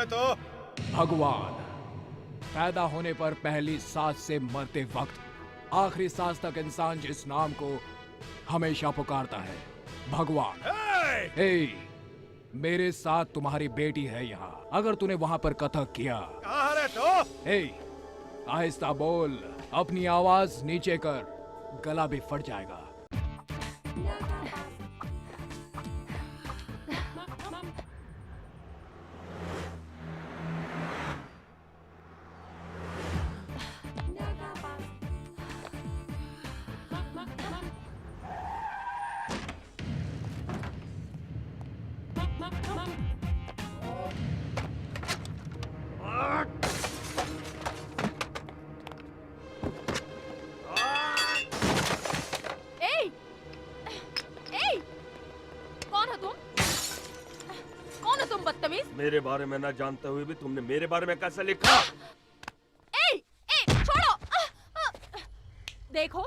तो? भगवान। पैदा होने पर पहली सांस से मरते वक्त आखिरी सांस तक इंसान जिस नाम को हमेशा पुकारता है, भगवान। हे, मेरे साथ तुम्हारी बेटी है यहाँ। अगर तूने वहाँ पर कथक किया। कहाँ है तो? हे, आहिस्ता बोल, अपनी आवाज नीचे कर, गला भी फट जाएगा। मेरे बारे में ना जानते हुए भी तुमने मेरे बारे में कैसे लिखा? छोड़ो। देखो,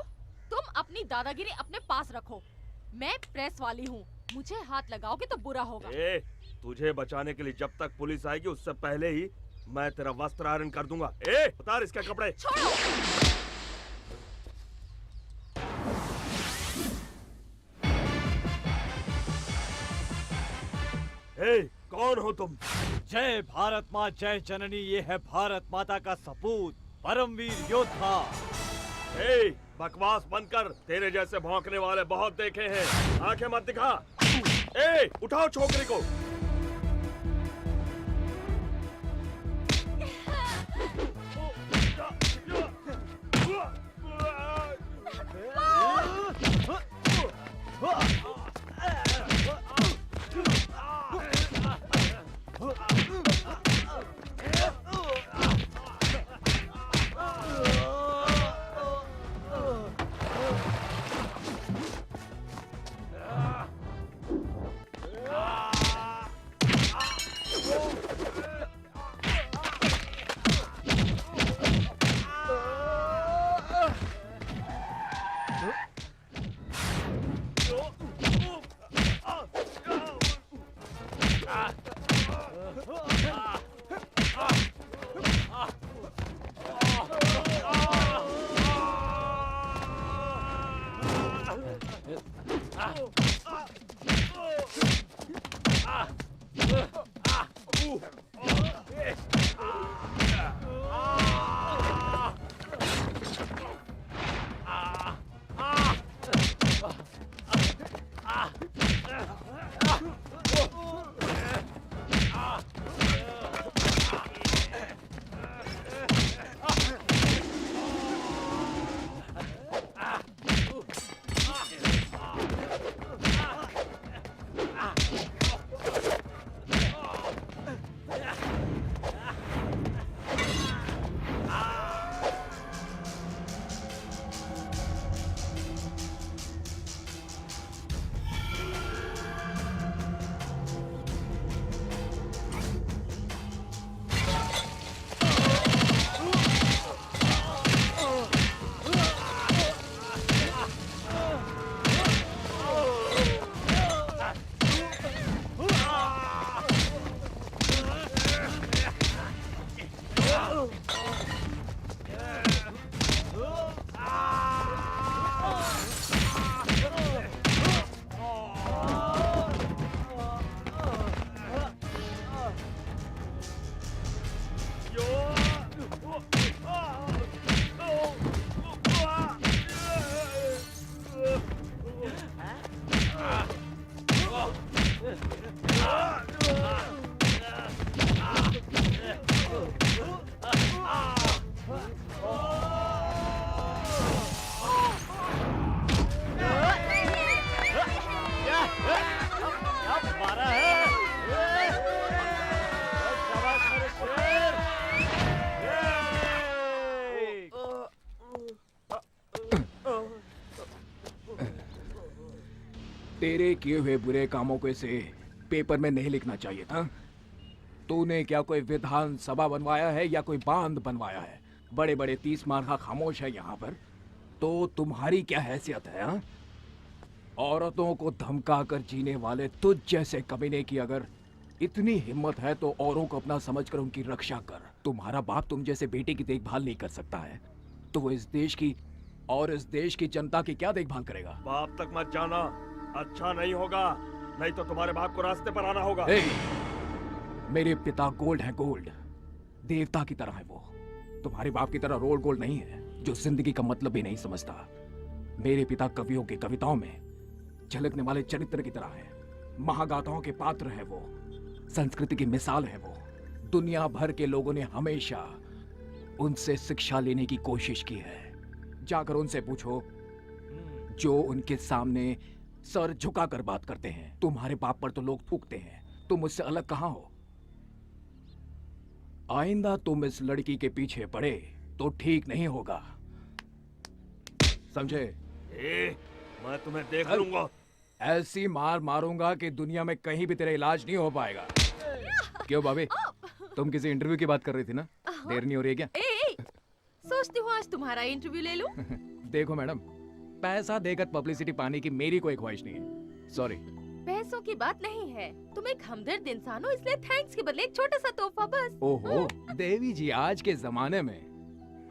तुम अपनी दादागिरी अपने पास रखो। मैं प्रेस वाली हूँ, मुझे हाथ लगाओगे तो बुरा होगा। तुझे बचाने के लिए जब तक पुलिस आएगी उससे पहले ही मैं तेरा वस्त्र आयरन कर दूंगा। उतार इसके कपड़े। छोड़ो। कौन हो तुम? जय भारत माँ जय जननी, ये है भारत माता का सपूत, परमवीर योद्धा। बकवास बंद कर, तेरे जैसे भौंकने वाले बहुत देखे हैं। आंखें मत दिखा। उठाओ छोकरी को। तेरे किए हुए बुरे कामों को इसे पेपर में नहीं लिखना चाहिए था। तूने क्या कोई विधान सभा बनवाया है या कोई बांध बनवाया है? बड़े बड़े 30 मार्का खामोश है यहाँ पर, तो तुम्हारी क्या हैसियत है? हा? औरतों को धमका कर जीने वाले तुझ जैसे कमीने की अगर इतनी हिम्मत है तो औरों को अपना समझकर उनकी रक्षा कर। तुम्हारा बाप तुम जैसे बेटे की देखभाल नहीं कर सकता है तो वो इस देश की और इस देश की जनता की क्या देखभाल करेगा? बाप तक मत जाना, अच्छा नहीं होगा, नहीं तो तुम्हारे बाप को रास्ते पर आना होगा। मेरे पिता गोल्ड है, गोल्ड देवता की तरह है वो। तुम्हारे बाप की तरह रोल गोल्ड नहीं है जो जिंदगी का मतलब भी नहीं समझता। मेरे पिता कवियों की कविताओं में झलकने वाले चरित्र की तरह है, महागाथाओं के पात्र है वो, संस्कृति की मिसाल है वो। दुनिया भर के लोगों ने हमेशा उनसे शिक्षा लेने की कोशिश की है। जाकर उनसे पूछो जो उनके सामने सर झुकाकर बात करते हैं। तुम्हारे बाप पर तो लोग थूकते हैं, तुम मुझसे अलग कहां हो? आइंदा तुम इस लड़की के पीछे पड़े तो ठीक नहीं होगा, समझे? मैं तुम्हें देख लूंगा। ऐसी मार मारूंगा कि दुनिया में कहीं भी तेरा इलाज नहीं हो पाएगा। क्यों भाभी, तुम किसी इंटरव्यू की बात कर रही थी ना? देर नहीं हो रही है क्या? सोचती हूँ आज तुम्हारा इंटरव्यू ले लूं। देखो मैडम, पैसा देकर पब्लिसिटी पाने की मेरी कोई ख्वाहिश नहीं है, सॉरी। पैसों की बात नहीं है, तुम एक हमदर्द इंसान हो, इसलिए थैंक्स के बदले एक छोटा सा तोहफा बस। ओहो देवी जी, आज के जमाने में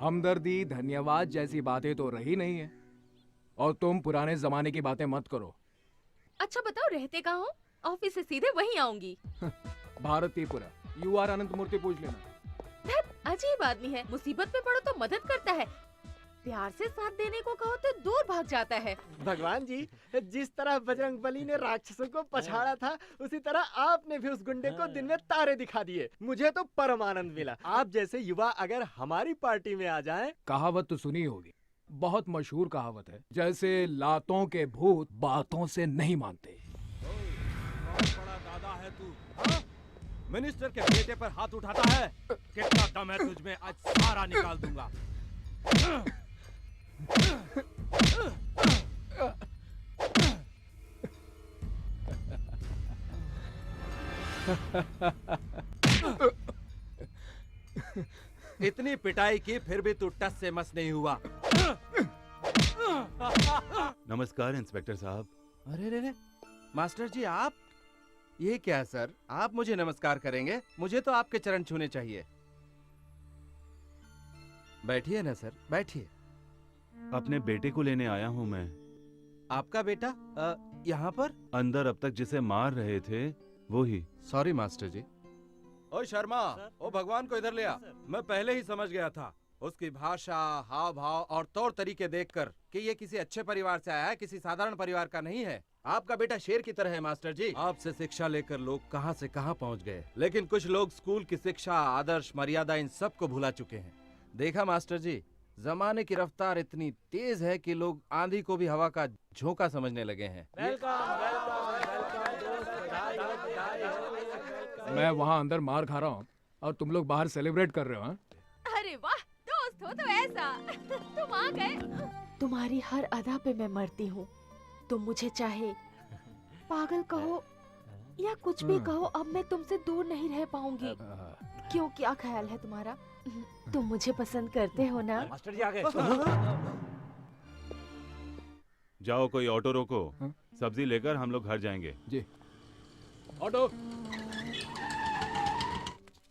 हमदर्दी धन्यवाद जैसी बातें तो रही नहीं है, और तुम पुराने जमाने की बातें मत करो। अच्छा बताओ रहते कहाँ हो? ऑफिस से सीधे वहीं आऊंगी। भारतीपुरा, UR अनंत मूर्ति पूछ लेना। अजीब आदमी है, मुसीबत में पड़ो तो मदद करता है, प्यार से साथ देने को कहो तो दूर भाग जाता है। भगवान जी, जिस तरह बजरंगबली ने राक्षसों को पछाड़ा था, उसी तरह आपने भी उस गुंडे को दिन में तारे दिखा दिए। मुझे तो परम आनंद मिला। आप जैसे युवा अगर हमारी पार्टी में आ जाएं। कहावत तो सुनी होगी, बहुत मशहूर कहावत है, जैसे लातों के भूत बातों से नहीं मानते। बड़ा दादा है तू, मिनिस्टर के बेटे पर हाथ उठाता है। कितना दम है तुझमें, आज सारा निकाल दूंगा। इतनी पिटाई की फिर भी तू टस से मस नहीं हुआ। नमस्कार इंस्पेक्टर साहब। अरे रे, मास्टर जी आप? ये क्या सर, आप मुझे नमस्कार करेंगे? मुझे तो आपके चरण छूने चाहिए। बैठिए ना सर, बैठिए। अपने बेटे को लेने आया हूँ मैं। आपका बेटा यहाँ पर? अंदर अब तक जिसे मार रहे थे वो ही। सॉरी मास्टर जी। ओ शर्मा, ओ भगवान को इधर ले आ। मैं पहले ही समझ गया था, उसकी भाषा, हाव भाव और तौर तरीके देखकर कि ये किसी अच्छे परिवार से आया है, किसी साधारण परिवार का नहीं है। आपका बेटा शेर की तरह है मास्टर जी। आपसे शिक्षा लेकर लोग कहां से कहां पहुंच गए, लेकिन कुछ लोग स्कूल की शिक्षा, आदर्श, मर्यादा इन सब को भुला चुके हैं। देखा मास्टर जी, जमाने की रफ्तार इतनी तेज है कि लोग आंधी को भी हवा का झोंका समझने लगे हैं। मैं वहाँ अंदर मार खा रहा हूँ और तुम लोग बाहर सेलिब्रेट कर रहे हो। अरे वाह, दोस्त हो तो ऐसा। तुम आ गए। तुम्हारी हर अदा पे मैं मरती हूँ। तुम मुझे चाहे पागल कहो या कुछ भी कहो, अब मैं तुमसे दूर नहीं रह पाऊंगी। क्यों, क्या ख्याल है तुम्हारा? तुम मुझे पसंद करते हो ना? मास्टर जी आ गए। जाओ कोई ऑटो रोको, सब्जी लेकर हम लोग घर जाएंगे। जी। ऑटो।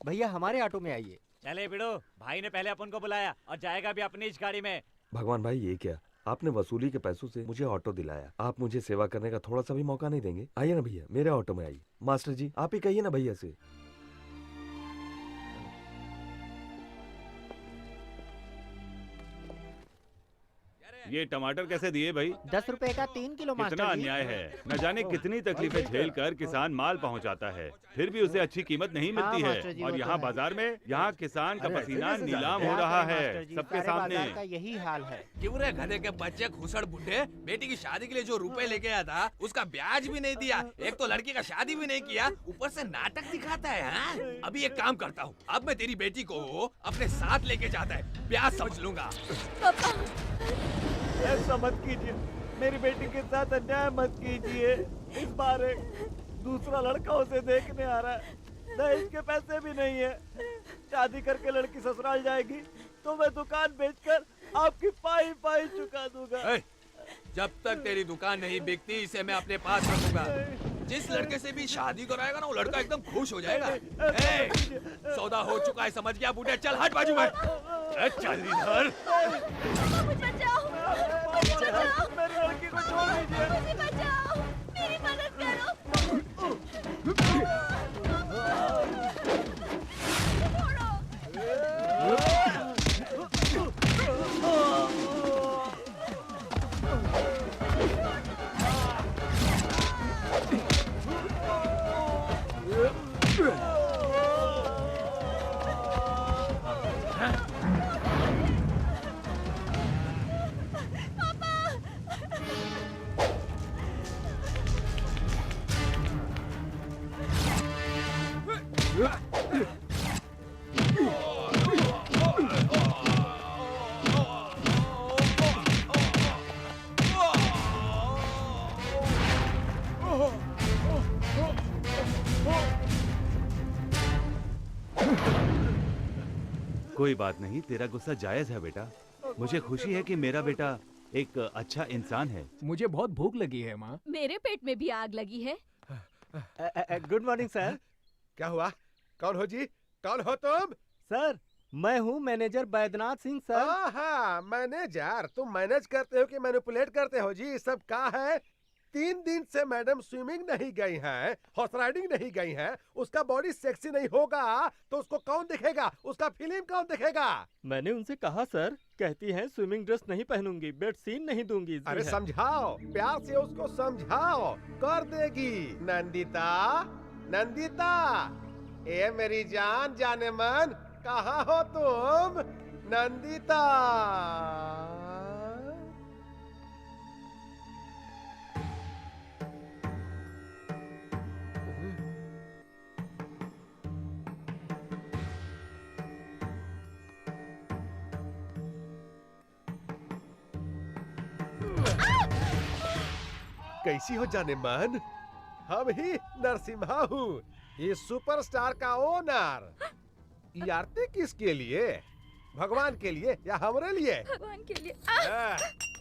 भैया हमारे ऑटो में आइए। चले बिड़ो, भाई ने पहले अपन को बुलाया और जाएगा भी अपनी इस गाड़ी में। भगवान भाई, ये क्या? आपने वसूली के पैसों से मुझे ऑटो दिलाया, आप मुझे सेवा करने का थोड़ा सा भी मौका नहीं देंगे? आइए ना भैया, मेरे ऑटो में आइए। मास्टर जी आप ही कहिए ना भैया से। ये टमाटर कैसे दिए भाई? 10 रुपए का 3 किलो कितना मास्टर जी। अन्याय है। न जाने कितनी तकलीफें झेल कर किसान माल पहुंचाता है, फिर भी उसे अच्छी कीमत नहीं मिलती मास्टर जी, है। और वो यहाँ तो है। बाजार में यहाँ किसान का पसीना ऐसे नीलाम जाते हो हैं। रहा मास्टर है जी, सबके सारे सामने। बाजार का यही हाल है। क्यों रे गधे के बच्चे घुसड़ बुड्ढे, बेटी की शादी के लिए जो रुपए लेके आया था उसका ब्याज भी नहीं दिया, एक तो लड़की का शादी भी नहीं किया, ऊपर से नाटक दिखाता है। हाँ? अभी एक काम करता हूँ, अब मैं तेरी बेटी को अपने साथ लेके जाता है, ब्याज समझ लूंगा। ऐसा मत कीजिए, मेरी बेटी के साथ अन्याय मत कीजिए। इस बार एक दूसरा लड़का उसे देखने आ रहा है, दहेज के पैसे भी नहीं है। शादी करके लड़की ससुराल जाएगी तो मैं दुकान बेचकर आपकी पाई पाई चुका दूंगा। जब तक तेरी दुकान नहीं बिकती इसे मैं अपने पास रखूंगा। जिस लड़के से भी शादी कराएगा ना वो लड़का एकदम खुश हो जाएगा। ए, सौदा हो चुका है, समझ गया बूढ़े? चल हट बाजू में। चल इधर। मुझे बचाओ, मुझे बचाओ, मेरी लड़की को छोड़ दीजिए। मुझे बचाओ, मेरी मदद करो। कोई बात नहीं, तेरा गुस्सा जायज है बेटा। मुझे खुशी है कि मेरा बेटा एक अच्छा इंसान है। मुझे बहुत भूख लगी है माँ। मेरे पेट में भी आग लगी है। Good morning sir. क्या हुआ? कौन हो जी? कौन हो तुम? सर मैं हूँ मैनेजर बैद्यनाथ सिंह सर। हाँ, मैनेजर। तुम मैनेज करते हो कि मैनिपुलेट करते हो जी? सब क्या है? 3 दिन से मैडम स्विमिंग नहीं गई हैं, हॉर्स राइडिंग नहीं गई हैं, उसका बॉडी सेक्सी नहीं होगा तो उसको कौन देखेगा? उसका फिल्म कौन देखेगा? मैंने उनसे कहा सर, कहती हैं स्विमिंग ड्रेस नहीं पहनूंगी, बेड सीन नहीं दूंगी। जी अरे हाँ। समझाओ, प्यार से उसको समझाओ, कर देगी। नंदिता, नंदिता, ए मेरी जान जाने मन, कहाँ हो तुम? नंदिता। कैसी हो जाने मन? हम ही नरसिम्हा हूँ, ये सुपरस्टार का ओनर। ये आरती किसके लिए? भगवान के लिए या हमरे लिए? भगवान के लिए।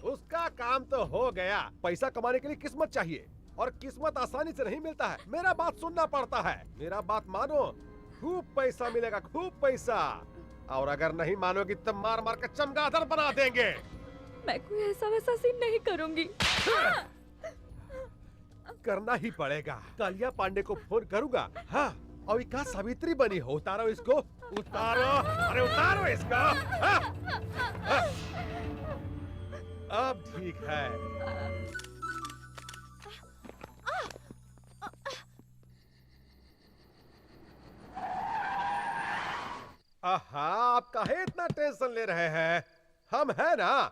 उसका काम तो हो गया। पैसा कमाने के लिए किस्मत चाहिए और किस्मत आसानी से नहीं मिलता है। मेरा बात सुनना पड़ता है। मेरा बात मानो, खूब पैसा मिलेगा, खूब पैसा। और अगर नहीं मानोगी तो मार मार कर चमगादड़ बना देंगे। मैं कोई ऐसा वैसा सीन नहीं करूंगी। करना ही पड़ेगा। कालिया पांडे को फोन करूंगा। हाँ, और क्या सावित्री बनी हो? उतारो इसको, उतारो, अरे उतारो इसको। हाँ? हाँ? अब ठीक है। आहा, आप काहे इतना टेंशन ले रहे हैं? हम है ना।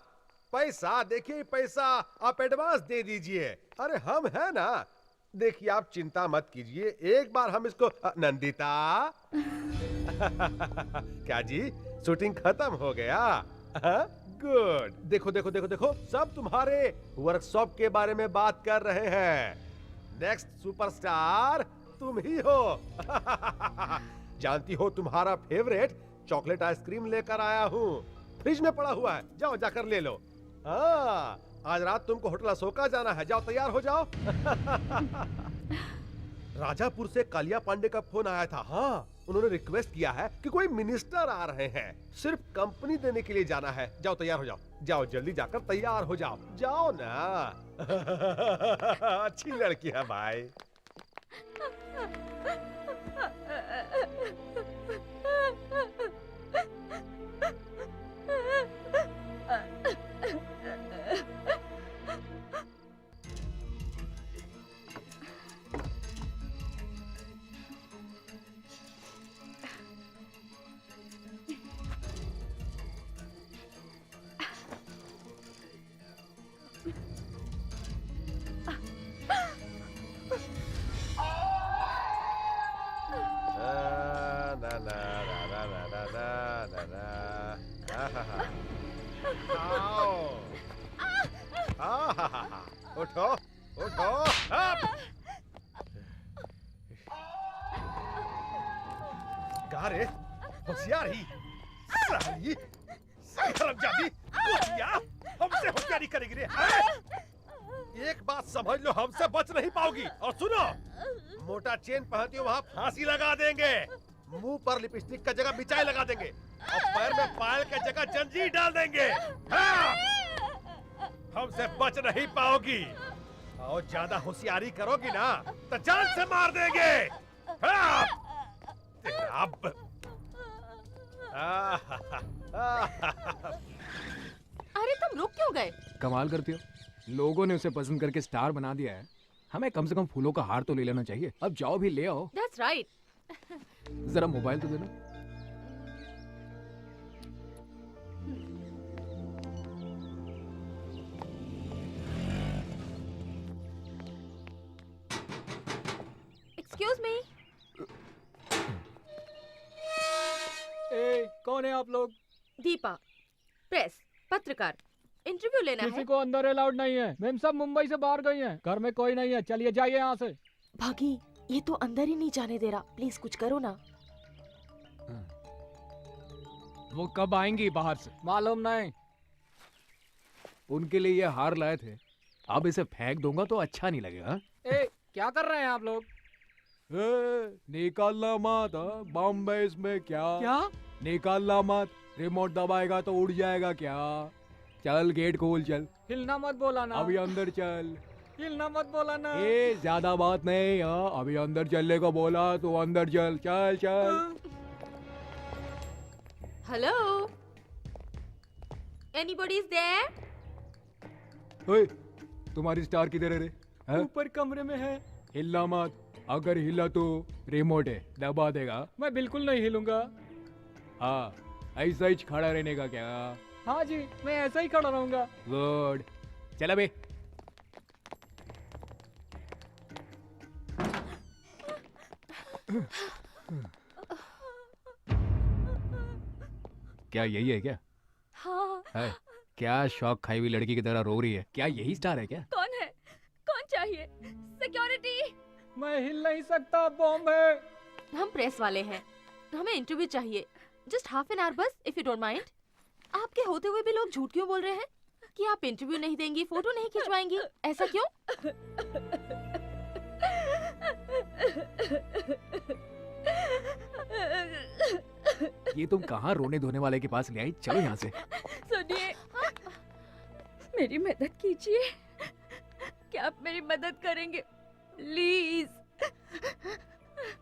पैसा देखिए, पैसा आप एडवांस दे दीजिए। अरे हम है ना। देखिए आप चिंता मत कीजिए, एक बार हम इसको नंदिता। क्या जी, शूटिंग खत्म हो गया? गुड। देखो देखो देखो देखो, सब तुम्हारे वर्कशॉप के बारे में बात कर रहे हैं। नेक्स्ट सुपरस्टार तुम ही हो। जानती हो, तुम्हारा फेवरेट चॉकलेट आइसक्रीम लेकर आया हूँ। फ्रिज में पड़ा हुआ है, जाओ जाकर ले लो। हाँ, आज रात तुमको होटल अशोका जाना है, जाओ तैयार हो जाओ। राजापुर से कालिया पांडे का फोन आया था। हाँ, उन्होंने रिक्वेस्ट किया है कि कोई मिनिस्टर आ रहे हैं, सिर्फ कंपनी देने के लिए जाना है। जाओ तैयार हो जाओ, जाओ जल्दी जाकर तैयार हो जाओ, जाओ ना। अच्छी लड़की है भाई। उठो उठो। गारे होशियारी साली हरामजादी, कुतिया, हमसे होशियारी करेगी रे। एक बात समझ लो, हमसे बच नहीं पाओगी। और सुनो, मोटा चेन पहनती हो वहाँ फांसी लगा देंगे, मुंह पर लिपस्टिक का जगह मिचाई लगा देंगे और पैर में पायल का जगह जंजीर डाल देंगे। हाँ! हमसे बच नहीं पाओगी और ज्यादा होशियारी करोगी ना तो जान से मार देंगे। हाँ! तेरा अब अरे तुम रुक क्यों गए? कमाल करती हो, लोगों ने उसे पसंद करके स्टार बना दिया है, हमें कम से कम फूलों का हार तो ले लेना चाहिए। अब जाओ भी ले आओ। That's right. जरा मोबाइल तो देना। Excuse me. कौन है आप लोग? दीपा, प्रेस, पत्रकार, इंटरव्यू लेना है। किसी को अंदर अलाउड नहीं है, मैम सब मुंबई से बाहर गई हैं, घर में कोई नहीं है, चलिए जाइए यहाँ से। भागी, ये तो अंदर ही नहीं जाने दे रहा, प्लीज कुछ करो ना। वो कब आएंगी बाहर से मालूम नहीं। उनके लिए ये हार लाए थे, अब इसे फेंक दूंगा तो अच्छा नहीं लगेगा। क्या कर रहे हैं आप लोग? निकालना मत, बॉम्बे इसमें क्या निकालना मत, रिमोट दबाएगा तो उड़ जाएगा क्या। चल गेट खोल, चल। हिलना मत बोला ना, अभी अंदर चल। हिलना मत बोला ना। ज्यादा बात नहीं, अभी अंदर चलने को बोला तो अंदर चल, चल चल। Hello, anybody is there? ओए, तुम्हारी स्टार किधर है रे? ऊपर कमरे में है। हिलना मत, अगर हिला तो रिमोट है, दबा देगा। मैं बिल्कुल नहीं हिलूंगा। हाँ, ऐसा ही खड़ा रहने का क्या? हाँ जी, मैं ऐसा ही खड़ा रहूंगा। गुड, चल बे। क्या यही है क्या? हाँ। है? क्या शौक खाई हुई लड़की की तरह रो रही है? क्या यही स्टार है क्या? कौन है? कौन चाहिए? सिक्योरिटी। मैं हिल नहीं सकता, बॉम्ब है। हम प्रेस वाले हैं, हमें इंटरव्यू चाहिए। जस्ट हाफ एन आवर बस, इफ यू डोंट माइंड। आपके होते हुए भी लोग झूठ क्यों बोल रहे हैं कि आप इंटरव्यू नहीं देंगी, फोटो नहीं खिंचवाएंगी? ऐसा क्यों? ये तुम कहाँ रोने धोने वाले के पास ले आई? चलो यहाँ से। सुनिए, मेरी मदद कीजिए। क्या आप मेरी मदद करेंगे प्लीज?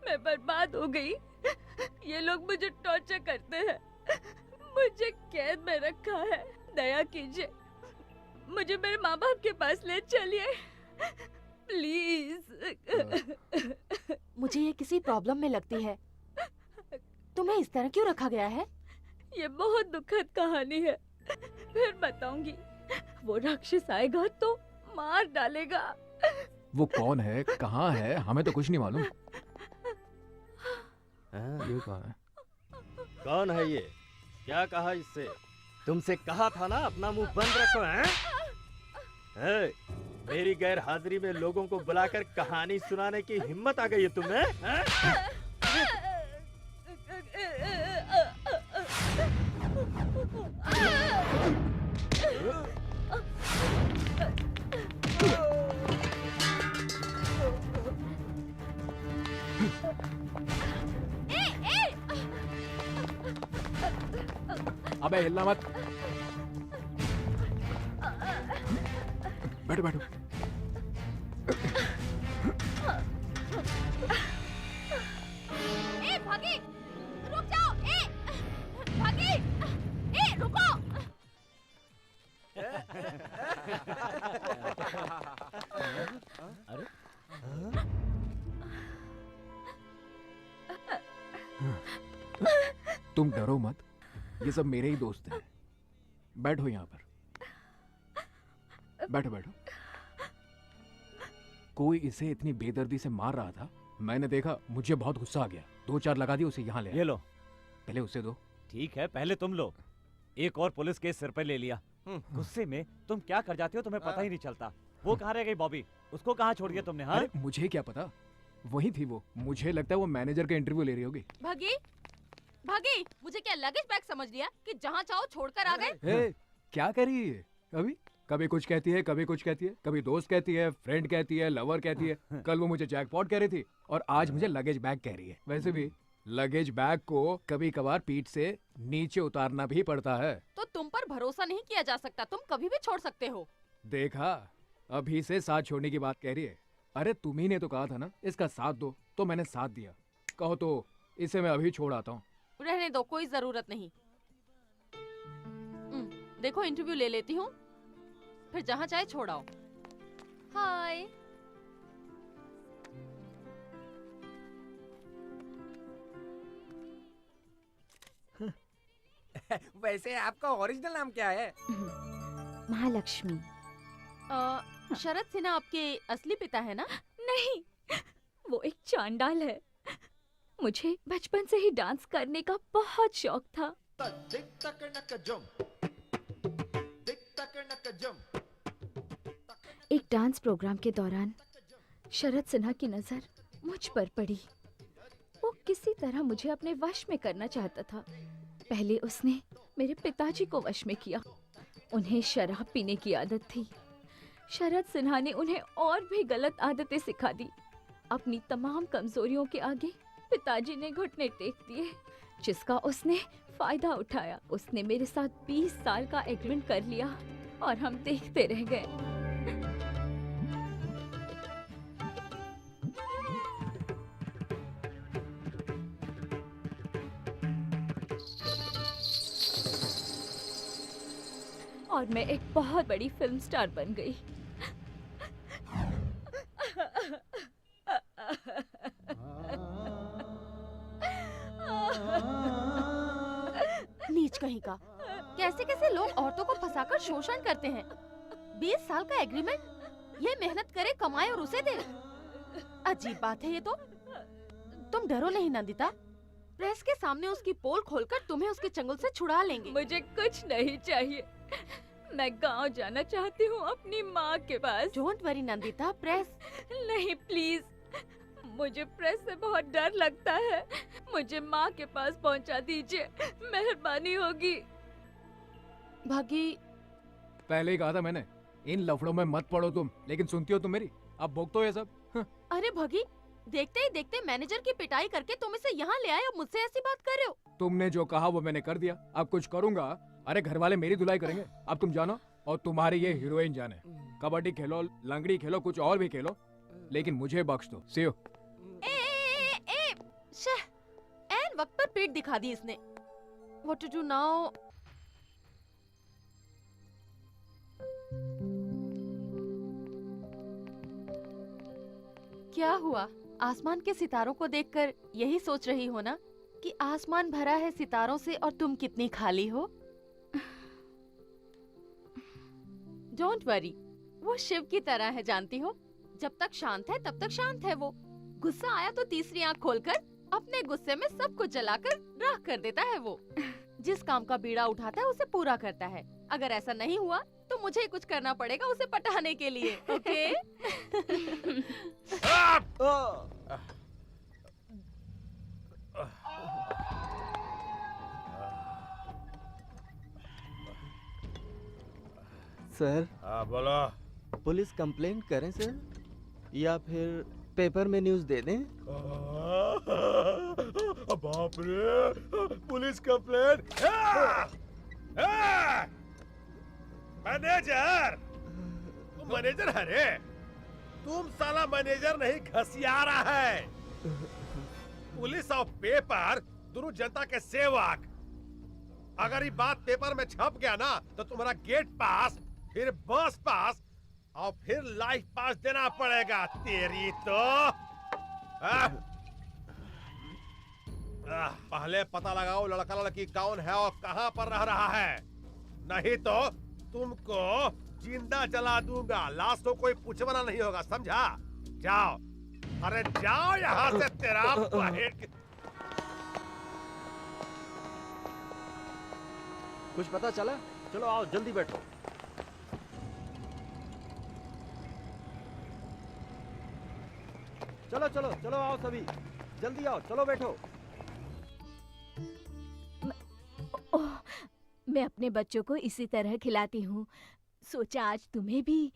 मैं बर्बाद हो गई। ये लोग मुझे टॉर्चर करते हैं, मुझे कैद में रखा है। दया कीजिए, मुझे मेरे माँ बाप के पास ले चलिए प्लीज। मुझे ये किसी प्रॉब्लम में लगती है। तुम्हें इस तरह क्यों रखा गया है? ये बहुत दुखद कहानी है, फिर बताऊंगी। वो राक्षस आएगा तो मार डालेगा। वो कौन है, कहाँ है? हमें तो कुछ नहीं मालूम। ये कहाँ है? कौन है ये? क्या कहा इससे? तुमसे कहा था ना अपना मुंह बंद रखो। हैं? मेरी गैर हाजिरी में लोगों को बुलाकर कहानी सुनाने की हिम्मत आ गई है तुम्हें? अबे हिलना मत। बैठो बैठो। ए भागी, रुक जाओ। ए भागी, ए रुको। अरे तुम डरो मत, ये सब मेरे ही दोस्त हैं। बैठो यहाँ पर, बैठो बैठो। कोई इसे इतनी बेदर्दी से मार रहा था, मैंने देखा, मुझे बहुत गुस्सा आ गया। 2-4 लगा दी, उसे यहाँ ले आया। ये लो। पहले उसे दो। ठीक है, पहले तुम लो। एक और पुलिस केस सिर पे ले लिया। गुस्से में तुम क्या कर जाते हो तुम्हें पता ही नहीं चलता। वो कहाँ रह गई बॉबी? उसको कहाँ छोड़ दिया तुमने? हाँ? अरे मुझे क्या पता, वही थी वो। मुझे लगता है वो मैनेजर का इंटरव्यू ले रही होगी। भागी, भागी, मुझे क्या लगेज बैग समझ लिया कि जहाँ चाहो छोड़कर आ गए? क्या कर रही है अभी? कभी कुछ कहती है, कभी कुछ कहती है, कभी दोस्त कहती है, फ्रेंड कहती है, लवर कहती है। कल वो मुझे जैकपॉट कह रही थी और आज मुझे लगेज बैग कह रही है। वैसे भी लगेज बैग को कभी कभार पीठ से नीचे उतारना भी पड़ता है। तो तुम पर भरोसा नहीं किया जा सकता, तुम कभी भी छोड़ सकते हो। देखा, अभी से साथ छोड़ने की बात कह रही है। अरे तुम्ही ने तो कहा था ना इसका साथ दो, तो मैंने साथ दिया। कहो तो इसे मैं अभी छोड़ आता हूँ। रहने दो, कोई जरूरत नहीं। देखो इंटरव्यू ले लेती हूँ, फिर जहाँ चाहे छोड़ आओ। हाय। वैसे आपका ओरिजिनल नाम क्या है? महालक्ष्मी। शरद सिन्हा आपके असली पिता है ना? नहीं, वो एक चांडाल है। मुझे बचपन से ही डांस करने का बहुत शौक था। एक डांस प्रोग्राम के दौरान शरद सिन्हा की नजर मुझ पर पड़ी। वो किसी तरह मुझे अपने वश में करना चाहता था। पहले उसने मेरे पिताजी को वश में किया। उन्हें शराब पीने की आदत थी। शरद सिन्हा ने उन्हें और भी गलत आदतें सिखा दी। अपनी तमाम कमजोरियों के आगे पिताजी ने घुटने टेक दिए, जिसका उसने फायदा उठाया। उसने मेरे साथ 20 साल का एग्रीमेंट कर लिया और हम देखते रह गए। और मैं एक बहुत बड़ी फिल्म स्टार बन गई। नीच कहीं का। कैसे कैसे लोग औरतों को फंसाकर शोषण करते हैं। 20 साल का एग्रीमेंट, ये मेहनत करे, कमाए और उसे दे। अजीब बात है ये तो। तुम डरो नहीं नंदिता, प्रेस के सामने उसकी पोल खोलकर तुम्हें उसके चंगुल से छुड़ा लेंगे। मुझे कुछ नहीं चाहिए। मैं गांव जाना चाहती हूँ अपनी माँ के पास। डोंट वरी नंदिता, प्रेस नहीं प्लीज, मुझे प्रेस से बहुत डर लगता है। मुझे माँ के पास पहुँचा दीजिए, मेहरबानी होगी। भागी, पहले ही कहा था मैंने, इन लफड़ों में मत पड़ो तुम, लेकिन सुनती हो तुम मेरी? अब भोगतो ये सब। अरे भगी, देखते ही देखते मैनेजर की पिटाई करके तुम इसे यहाँ ले आए और मुझसे ऐसी बात कर रहे हो। तुमने जो कहा वो मैंने कर दिया, अब कुछ करूंगा। अरे घर वाले मेरी धुलाई करेंगे। अब तुम जानो और तुम्हारी ये हीरोइन जाने। कबड्डी खेलो, लंगड़ी खेलो, कुछ और भी खेलो, लेकिन मुझे बख्श दो। सी यू। एन वक्त पर पेट दिखा दी इसने। What to do now? क्या हुआ? आसमान के सितारों को देखकर यही सोच रही हो ना कि आसमान भरा है सितारों से और तुम कितनी खाली हो? डोंट वरी, वो शिव की तरह है, जानती हो। जब तक शांत है तब तक शांत है वो। गुस्सा आया तो तीसरी आंख खोलकर अपने गुस्से में सब कुछ जलाकर राख कर देता है वो। जिस काम का बीड़ा उठाता है उसे पूरा करता है। अगर ऐसा नहीं हुआ तो मुझे ही कुछ करना पड़ेगा उसे पटाने के लिए। ओके? सर, बोलो। पुलिस कंप्लेंट करें सर, या फिर पेपर में न्यूज़ दे दें? बाप रे, पुलिस कंप्लेंट। मैनेजर, तुम मैनेजर है रे? तुम साला मैनेजर नहीं, घसियारा है। पुलिस और पेपर दोनों जनता के सेवक। अगर ये बात पेपर में छप गया ना तो तुम्हारा गेट पास, फिर बस पास और फिर लाइफ पास देना पड़ेगा। तेरी तो पहले पता लगाओ लड़का लड़की कौन है और कहां पर रह रहा है, नहीं तो तुमको जिंदा जला दूंगा। लाश तो कोई पूछवाना नहीं होगा, समझा? जाओ, अरे जाओ यहाँ से। तेरा कुछ पता चला? चलो आओ, जल्दी बैठो। चलो चलो चलो, आओ सभी, जल्दी आओ, चलो बैठो। ओह, मैं अपने बच्चों को इसी तरह खिलाती हूँ। सोचा आज तुम्हें भी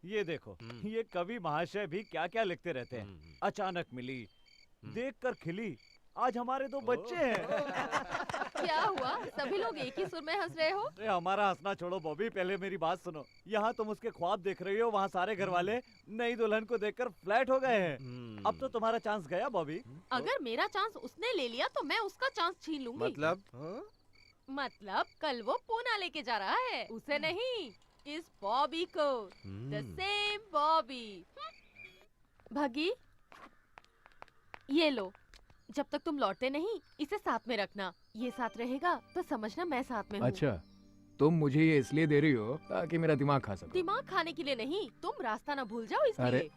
ये देखो, ये कवि महाशय भी क्या क्या लिखते रहते हैं। अचानक मिली, देखकर खिली, आज हमारे दो बच्चे हैं। क्या हुआ? सभी लोग एक ही सुर में हंस रहे हो? अरे हमारा हंसना छोड़ो बॉबी, पहले मेरी बात सुनो। यहाँ तुम उसके ख्वाब देख रही हो, वहाँ सारे घर वाले नई दुल्हन को देखकर फ्लैट हो गए हैं। अब तो तुम्हारा चांस गया बॉबी। अगर मेरा चांस उसने ले लिया तो मैं उसका चांस छीन लूंगी। मतलब कल वो पूना लेके जा रहा है, उसे नहीं, इस बॉबी को। The same Bobby. भगी, ये लो, जब तक तुम लौटते नहीं इसे साथ में रखना। ये साथ रहेगा तो समझना मैं साथ में हूँ। अच्छा, तुम मुझे ये इसलिए दे रही हो ताकि मेरा दिमाग खा सको? दिमाग खाने के लिए नहीं, तुम रास्ता ना भूल जाओ इसलिए। अरे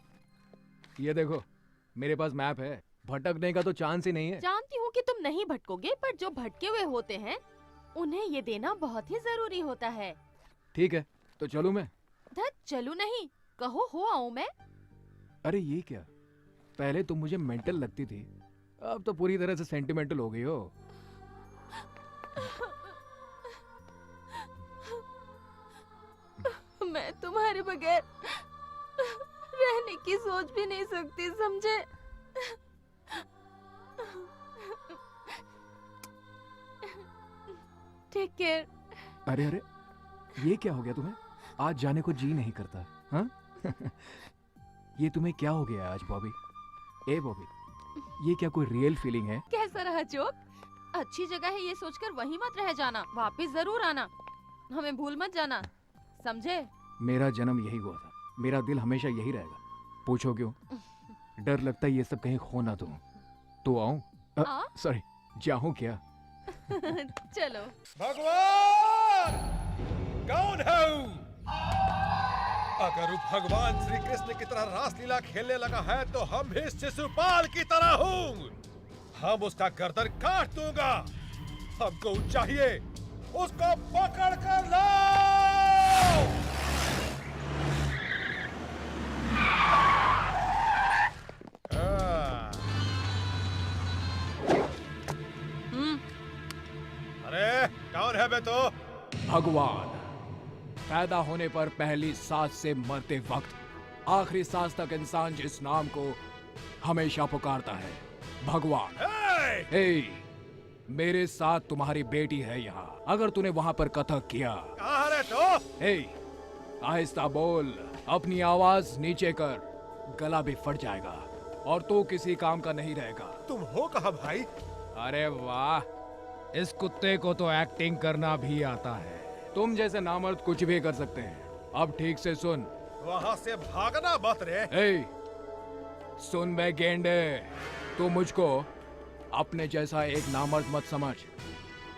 ये देखो, मेरे पास मैप है, भटकने का तो चांस ही नहीं है। जानती हूँ कि तुम नहीं भटकोगे, पर जो भटके हुए होते हैं उन्हें ये देना बहुत ही जरूरी होता है। ठीक है, तो चलूं मैं? धत, चलूं नहीं, कहो हो आऊं मैं। अरे ये क्या, पहले तुम मुझे मेंटल लगती थी, अब तो पूरी तरह से सेंटिमेंटल हो गई हो। मैं तुम्हारे बगैर रहने की सोच भी नहीं सकती, समझे? Take care. अरे अरे, ये क्या हो गया तुम्हें? आज जाने को जी नहीं करता, हाँ? ये तुम्हें क्या हो गया आज बॉबी? ए बॉबी, ये क्या कोई रियल फीलिंग है? कैसा रहा जोक? अच्छी जगह है ये सोचकर वहीं मत रह जाना, वापस जरूर आना, हमें भूल मत जाना, समझे? मेरा जन्म यही हुआ था, मेरा दिल हमेशा यही रहेगा। पूछो क्यों? डर लगता है ये सब कहीं खो ना दूं। तो आऊं? सॉरी, जाऊं क्या? चलो। भगवान कौन है? अगर भगवान श्री कृष्ण की तरह रासलीला खेलने लगा है तो हम भी शिशुपाल की तरह हूँ। हम उसका गर्दन काट दूंगा। हमको चाहिए, उसको पकड़ कर लाओ। अरे कौन है बे तो? भगवान। पैदा होने पर पहली सांस से मरते वक्त आखिरी सांस तक इंसान जिस नाम को हमेशा पुकारता है, भगवान। हे, मेरे साथ तुम्हारी बेटी है यहाँ। अगर तूने वहाँ पर कथक किया, कहाँ है तो? हे, आहिस्ता बोल, अपनी आवाज नीचे कर, गला भी फट जाएगा और तू किसी काम का नहीं रहेगा। तुम हो कहाँ भाई? अरे वाह, इस कुत्ते को तो एक्टिंग करना भी आता है। तुम जैसे नामर्द कुछ भी कर सकते हैं। अब ठीक से सुन। वहाँ से भागना मत रे। ए, सुन बे गेंडे, तू मुझको अपने जैसा एक नामर्द मत समझ।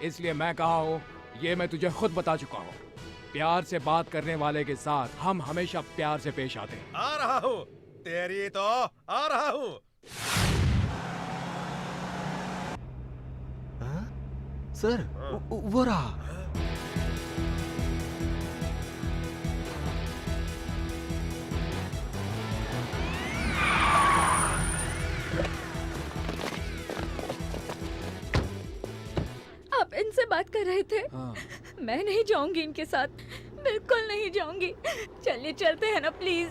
इसलिए मैं कहा हूँ, ये मैं तुझे खुद बता चुका हूँ। प्यार से बात करने वाले के साथ हम हमेशा प्यार से पेश आते हैं। आ रहा हूँ, तेरी तो आ रहा हूँ। सर, वो रहा। आप इनसे बात कर रहे थे? हाँ। मैं नहीं जाऊंगी इनके साथ, बिल्कुल नहीं जाऊंगी। चलिए चलते हैं ना प्लीज।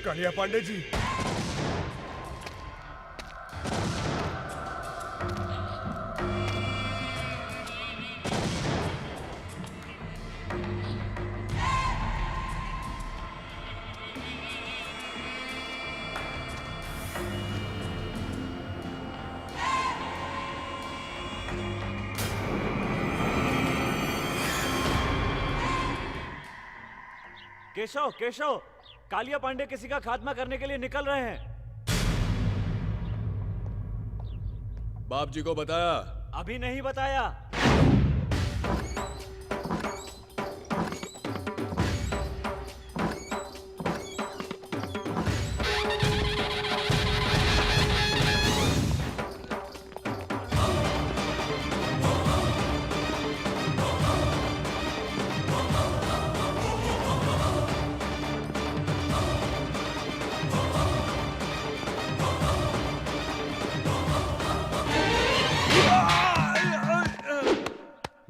कालिया पांडे जी, केशव केशव, कालिया पांडे किसी का खात्मा करने के लिए निकल रहे हैं। बाप जी को बताया? अभी नहीं बताया।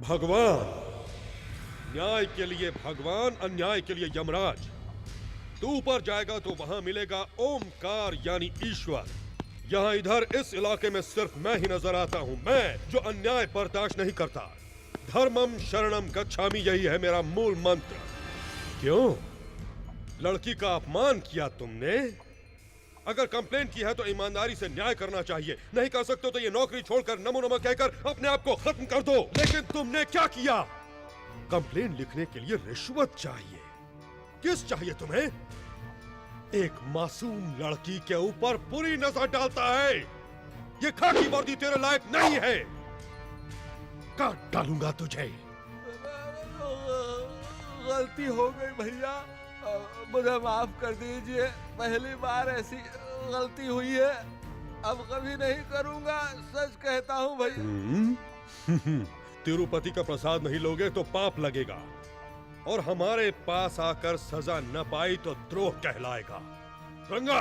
भगवान, न्याय के लिए भगवान, अन्याय के लिए यमराज। तू ऊपर जाएगा तो वहां मिलेगा ओमकार यानी ईश्वर। यहाँ इधर इस इलाके में सिर्फ मैं ही नजर आता हूँ, मैं जो अन्याय बर्दाश्त नहीं करता। धर्मम शरणम गच्छामि, यही है मेरा मूल मंत्र। क्यों? लड़की का अपमान किया तुमने? अगर कंप्लेंट की है तो ईमानदारी से न्याय करना चाहिए। नहीं कर सकते तो ये नौकरी छोड़कर नमो नमः कहकर अपने आप को खत्म कर दो। लेकिन तुमने क्या किया? कंप्लेंट लिखने के लिए रिश्वत चाहिए। किस चाहिए तुम्हें? एक मासूम लड़की के ऊपर बुरी नजर डालता है। ये खाकी वर्दी तेरे लायक नहीं है। काट डालूंगा तुझे। गलती हो गई भैया, मुझे माफ कर दीजिए। पहली बार ऐसी गलती हुई है, अब कभी नहीं करूंगा, सच कहता हूँ भैया। तिरुपति का प्रसाद नहीं लोगे तो पाप लगेगा, और हमारे पास आकर सजा न पाई तो द्रोह कहलाएगा। रंगा।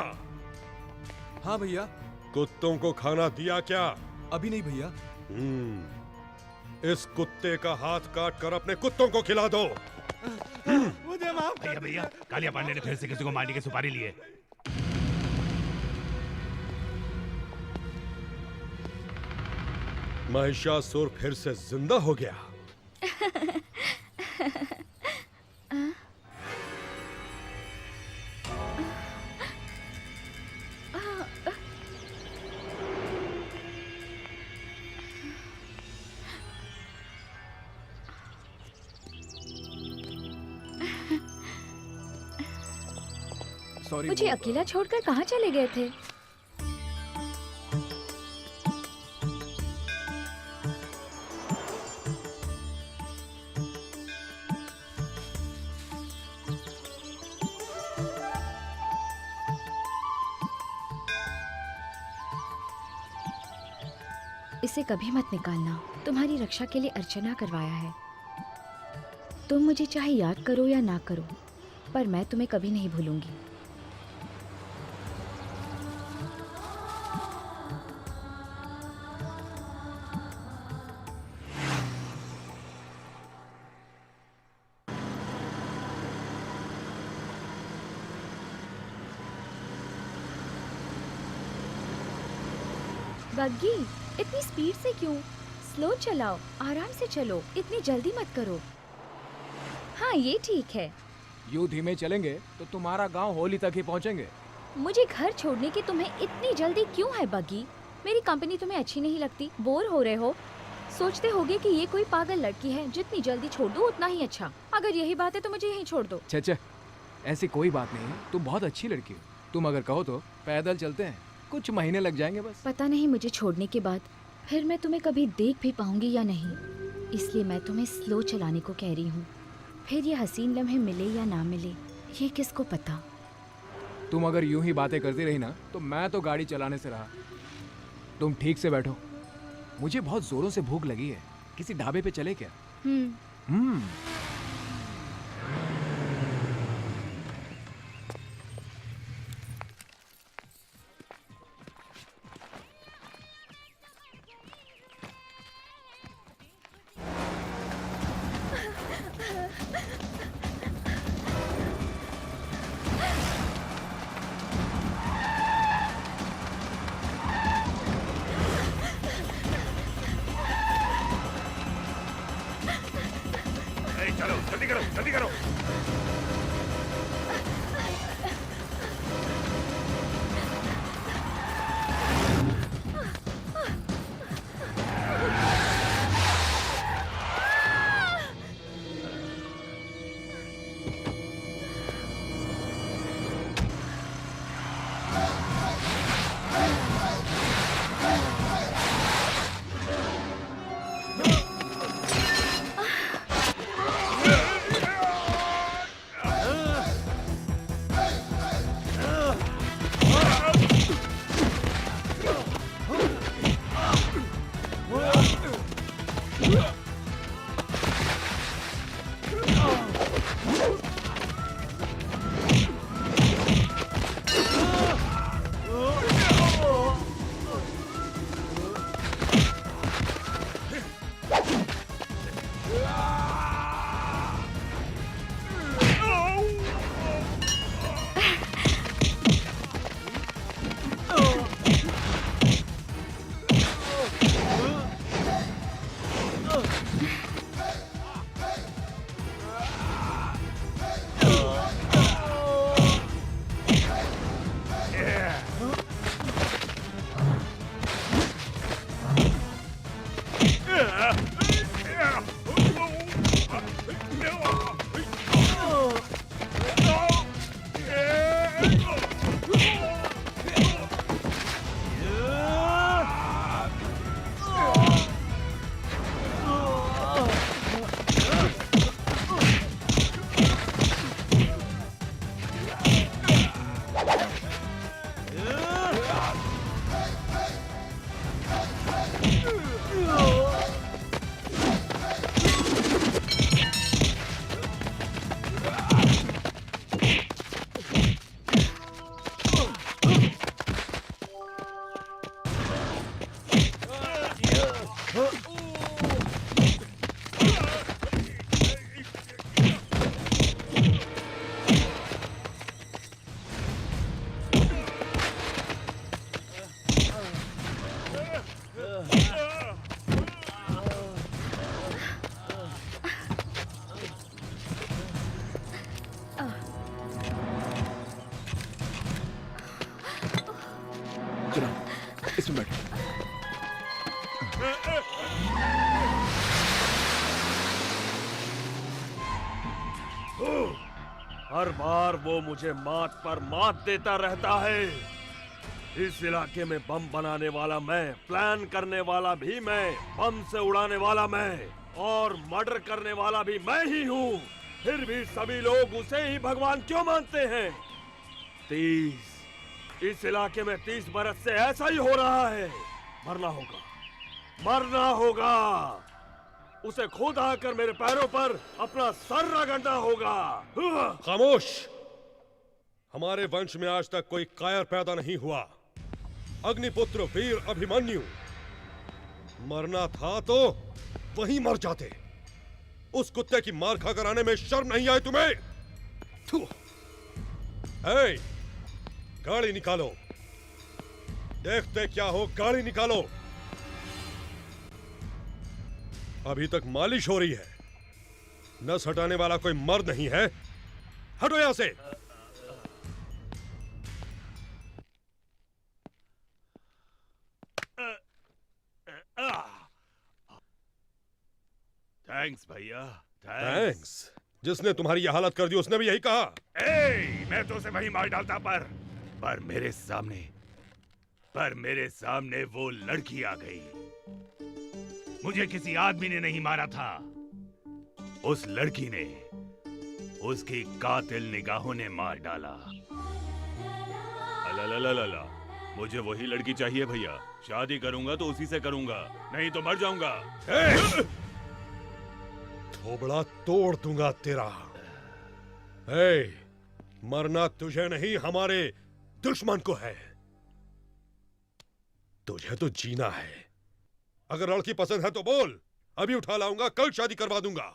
हाँ भैया। कुत्तों को खाना दिया क्या? अभी नहीं भैया। इस कुत्ते का हाथ काट कर अपने कुत्तों को खिला दो। मुझे माफ कर भैया, कालिया पांडे ने फिर से किसी को मारने की सुपारी ली है। महिषासुर फिर से जिंदा हो गया। मुझे अकेला छोड़कर कहाँ चले गए थे? इसे कभी मत निकालना। तुम्हारी रक्षा के लिए अर्चना करवाया है। तुम मुझे चाहे याद करो या ना करो, पर मैं तुम्हें कभी नहीं भूलूंगी। बग्गी, इतनी स्पीड से क्यों? स्लो चलाओ, आराम से चलो, इतनी जल्दी मत करो। हाँ ये ठीक है। यूं धीमे चलेंगे तो तुम्हारा गांव होली तक ही पहुंचेंगे। मुझे घर छोड़ने की तुम्हें इतनी जल्दी क्यों है बगी? मेरी कंपनी तुम्हें अच्छी नहीं लगती? बोर हो रहे हो? सोचते होगे कि ये कोई पागल लड़की है, जितनी जल्दी छोड़ दो उतना ही अच्छा। अगर यही बात है तो मुझे यहीं छोड़ दो। छे ऐसी कोई बात नहीं, तुम बहुत अच्छी लड़की हो। तुम अगर कहो तो पैदल चलते हैं, कुछ महीने लग जाएंगे बस। पता नहीं मुझे छोड़ने के बाद फिर मैं तुम्हें कभी देख भी पाऊंगी या नहीं, इसलिए मैं तुम्हें स्लो चलाने को कह रही हूँ। फिर ये हसीन लम्हे मिले या ना मिले, ये किसको पता। तुम अगर यूं ही बातें करती रही ना तो मैं तो गाड़ी चलाने से रहा। तुम ठीक से बैठो, मुझे बहुत जोरों से भूख लगी है। किसी ढाबे पे चले क्या? चलो जल्दी करो, जल्दी करो। इसमें बैठो। हर बार वो मुझे मात पर मात देता रहता है। इस इलाके में बम बनाने वाला मैं, प्लान करने वाला भी मैं, बम से उड़ाने वाला मैं और मर्डर करने वाला भी मैं ही हूँ। फिर भी सभी लोग उसे ही भगवान क्यों मानते हैं? 30 इस इलाके में 30 बरस से ऐसा ही हो रहा है। मरना होगा, मरना होगा। उसे खुद आकर मेरे पैरों पर अपना सर रगड़ना होगा। खामोश! हमारे वंश में आज तक कोई कायर पैदा नहीं हुआ। अग्निपुत्र वीर अभिमन्यु, मरना था तो वहीं मर जाते। उस कुत्ते की मार खाकर आने में शर्म नहीं आई तुम्हें? हे, गाड़ी निकालो। देखते क्या हो, गाड़ी निकालो। अभी तक मालिश हो रही है। नस हटाने वाला कोई मर्द नहीं है। हटो यहां से। थैंक्स भैया, थैंक्स। जिसने तुम्हारी यह हालत कर दी उसने भी यही कहा। मैं तो उसे वही मार डालता, पर मेरे सामने वो लड़की आ गई। मुझे किसी आदमी ने नहीं मारा था, उस लड़की ने, उसकी कातिल निगाहों ने मार डाला। अला, मुझे वही लड़की चाहिए भैया। शादी करूंगा तो उसी से करूंगा, नहीं तो मर जाऊंगा। थोबड़ा तोड़ दूंगा तेरा। मरना तुझे नहीं, हमारे दुश्मन को है। तुझे तो जीना है। अगर लड़की पसंद है तो बोल, अभी उठा लाऊंगा, कल शादी करवा दूंगा।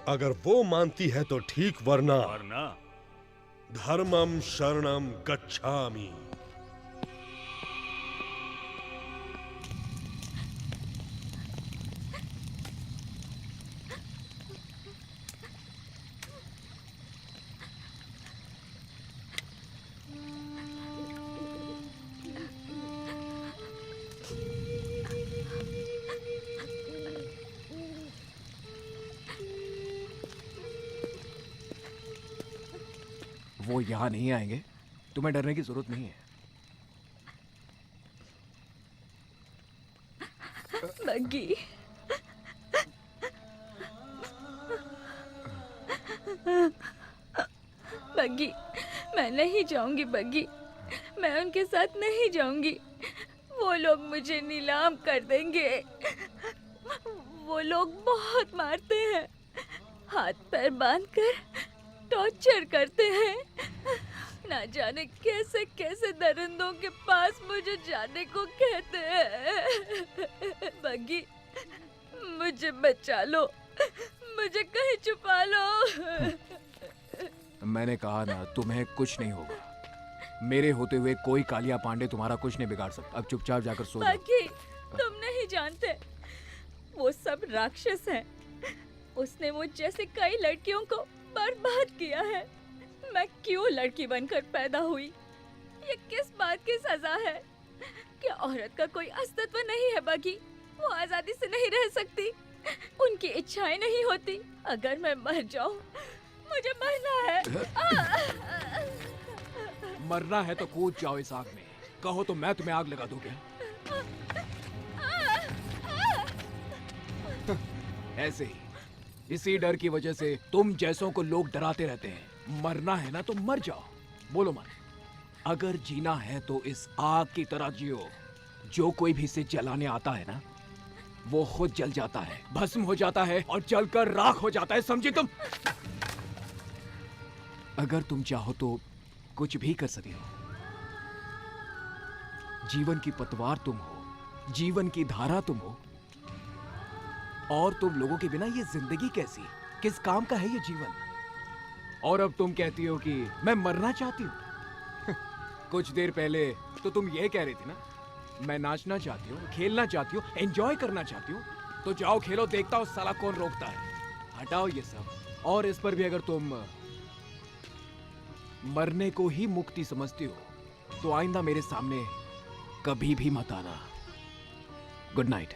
अगर वो मानती है तो ठीक, वरना धर्मम शरणम गच्छामि। वो यहाँ नहीं आएंगे, तुम्हें डरने की जरूरत नहीं है। बग्गी, बग्गी, मैं नहीं जाऊंगी बग्गी, मैं उनके साथ नहीं जाऊंगी। वो लोग मुझे नीलाम कर देंगे। वो लोग बहुत मारते हैं, हाथ पैर बांधकर टॉर्चर करते हैं। ना जाने कैसे कैसे दरिंदों के पास मुझे जाने को कहते हैं। बग्गी, मुझे बचा लो, मुझे कहीं छुपा लो। मैंने कहा ना, तुम्हें कुछ नहीं होगा। मेरे होते हुए कोई कालिया पांडे तुम्हारा कुछ नहीं बिगाड़ सकता। अब चुपचाप जाकर सो जाओ। बग्गी, तुम नहीं जानते, वो सब राक्षस हैं। उसने मुझ जैसे कई लड़कियों को बर्बाद किया है। मैं क्यों लड़की बनकर पैदा हुई? ये किस बात की सजा है? क्या औरत का कोई अस्तित्व नहीं है बग्गी? वो आजादी से नहीं रह सकती, उनकी इच्छाएं नहीं होती। अगर मैं मर जाऊं, मुझे मरना है। मरना है तो कूद जाओ इस आग में। कहो तो मैं तुम्हें आग लगा दूंगी। ऐसे ही, इसी डर की वजह से तुम जैसों को लोग डराते रहते हैं। मरना है ना तो मर जाओ। बोलो मत। अगर जीना है तो इस आग की तरह जियो। जो कोई भी इसे जलाने आता है ना, वो खुद जल जाता है, भस्म हो जाता है और जलकर राख हो जाता है। समझे तुम? अगर तुम चाहो तो कुछ भी कर सकते हो। जीवन की पतवार तुम हो, जीवन की धारा तुम हो। और तुम लोगों के बिना ये जिंदगी कैसी, किस काम का है ये जीवन? और अब तुम कहती हो कि मैं मरना चाहती हूँ। कुछ देर पहले तो तुम ये कह रही थी ना, मैं नाचना चाहती हूँ, खेलना चाहती हूँ, एंजॉय करना चाहती हूँ। तो जाओ खेलो, देखता हूँ साला कौन रोकता है। हटाओ ये सब। और इस पर भी अगर तुम मरने को ही मुक्ति समझती हो तो आइंदा मेरे सामने कभी भी मत आना। Good night.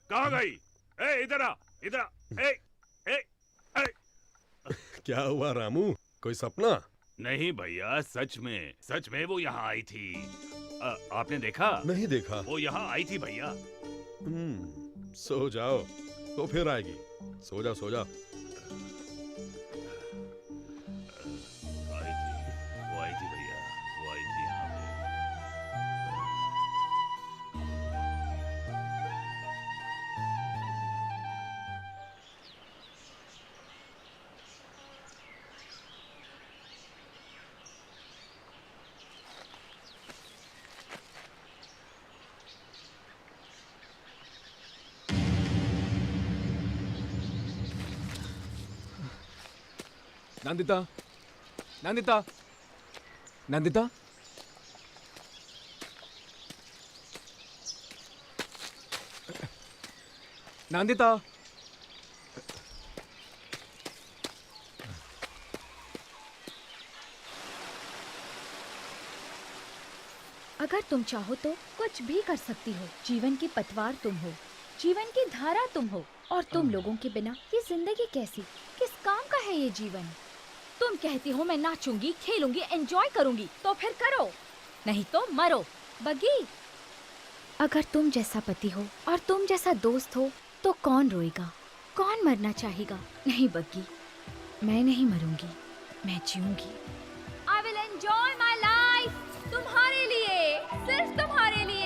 कहाँ गई? इधर आ, इधर आ। क्या हुआ रामू, कोई सपना? नहीं भैया, सच में वो यहाँ आई थी। आपने देखा? नहीं देखा। वो यहाँ आई थी भैया। सो जाओ, तो फिर आएगी। सो जा सो जा। वो आई थी भैया, वो आई थी यहाँ पे। नंदिता, नंदिता, नंदिता। नंदिता। अगर तुम चाहो तो कुछ भी कर सकती हो। जीवन की पतवार तुम हो, जीवन की धारा तुम हो, और तुम लोगों के बिना ये जिंदगी कैसी, किस काम का है ये जीवन? तुम कहती हो मैं नाचूंगी, खेलूंगी, एंजॉय करूंगी, तो फिर करो, नहीं तो मरो। बग्गी, अगर तुम जैसा पति हो और तुम जैसा दोस्त हो तो कौन रोएगा, कौन मरना चाहेगा? नहीं बग्गी, मैं नहीं मरूंगी, मैं जीऊंगी। I will enjoy my life, तुम्हारे लिए, सिर्फ तुम्हारे लिए।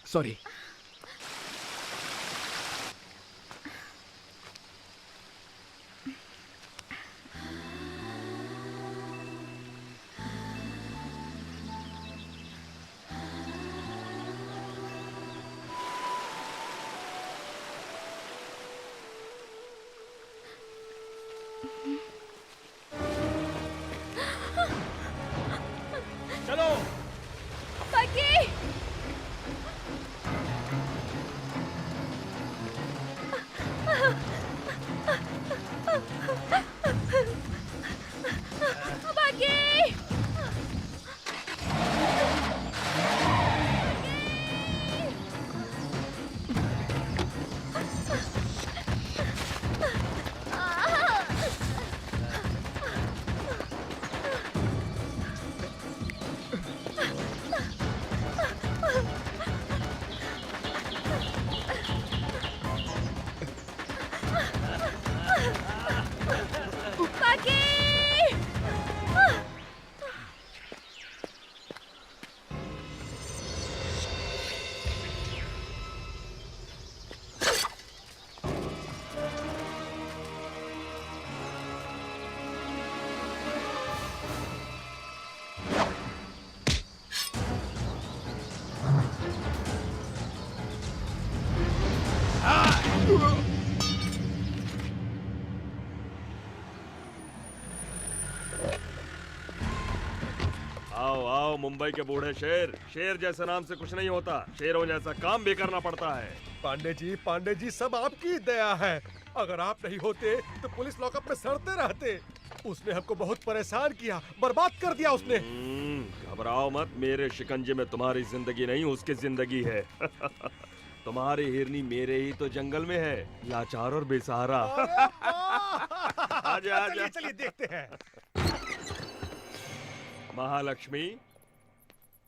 सॉरी। चलो बग्गी, बग्गी, आओ आओ मुंबई के बूढ़े शेर। शेर जैसे नाम से कुछ नहीं होता, शेरों जैसा काम भी करना पड़ता है। पांडे जी सब आपकी दया है। अगर आप नहीं होते तो पुलिस लॉकअप में सड़ते रहते। उसने हमको बहुत परेशान किया, बर्बाद कर दिया उसने। घबराओ मत, मेरे शिकंजे में तुम्हारी जिंदगी नहीं उसकी जिंदगी है। तुम्हारी हिरनी मेरे ही तो जंगल में है, लाचार और बेसहारा। आजा आजा, चलिए देखते हैं। महालक्ष्मी,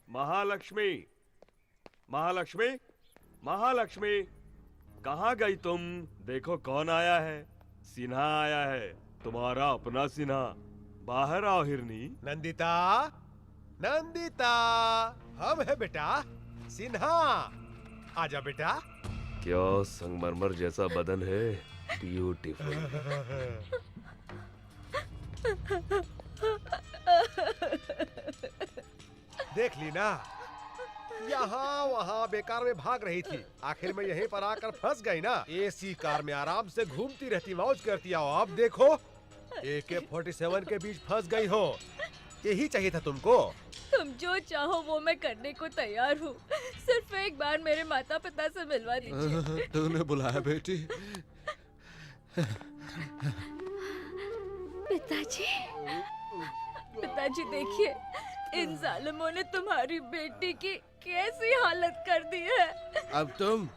महालक्ष्मी, महालक्ष्मी, महालक्ष्मी, कहाँ गई तुम? देखो कौन आया है। सिन्हा आया है, तुम्हारा अपना सिन्हा। बाहर आओ हिरनी। नंदिता, नंदिता, हम है बेटा, सिन्हा। आजा बेटा। क्या संगमरमर जैसा बदन है, ब्यूटीफुल। देख ली ना, यहाँ वहाँ बेकार में भाग रही थी, आखिर में यहीं पर आकर फंस गई ना। एसी कार में आराम से घूमती रहती, मौज करती। आओ अब देखो, AK-47 के बीच फंस गई हो। यही चाहिए था तुमको। तुम जो चाहो वो मैं करने को तैयार हूँ, सिर्फ एक बार मेरे माता पिता से मिलवा दीजिए। तूने बुलाया बेटी? पिताजी, पिताजी देखिए, इन जालिमों ने तुम्हारी बेटी की कैसी हालत कर दी है। अब तुम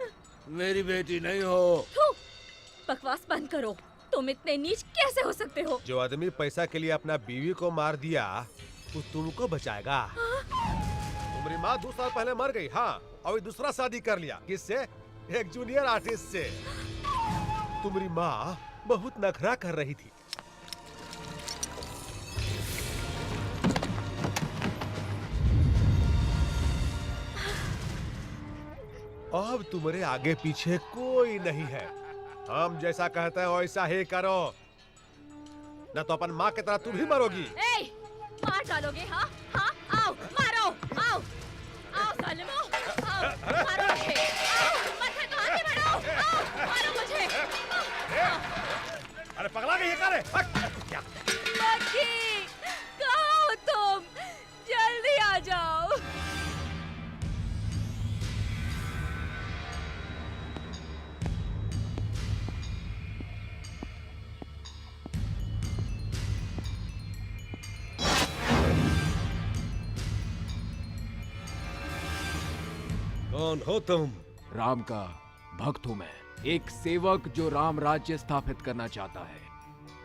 मेरी बेटी नहीं हो। थू, बकवास बंद करो। तुम इतने नीच कैसे हो सकते हो? जो आदमी पैसा के लिए अपना बीवी को मार दिया वो तुमको बचाएगा? तुम्हारी माँ 2 साल पहले मर गई, हाँ, और दूसरा शादी कर लिया। किससे? एक जूनियर आर्टिस्ट से। तुम्हारी माँ बहुत नखरा कर रही थी। अब तुम्हारे आगे पीछे कोई नहीं है। हम जैसा कहते हैं वैसा ही करो, न तो अपन माँ की तरह तुम ही मरोगी। ए, मार डालोगे? हाँ हाँ, आओ मारो, आओ आओ सालिमो, आओ मारो मुझे, आओ मत कहाँ से बढ़ाओ, आओ मारो मुझे। अरे पगला गई है क्या रे? मक्खी, कहाँ हो तुम? जल्दी आ जाओ। कौन हो तुम? राम का भक्त हूं मैं, एक सेवक जो राम राज्य स्थापित करना चाहता है,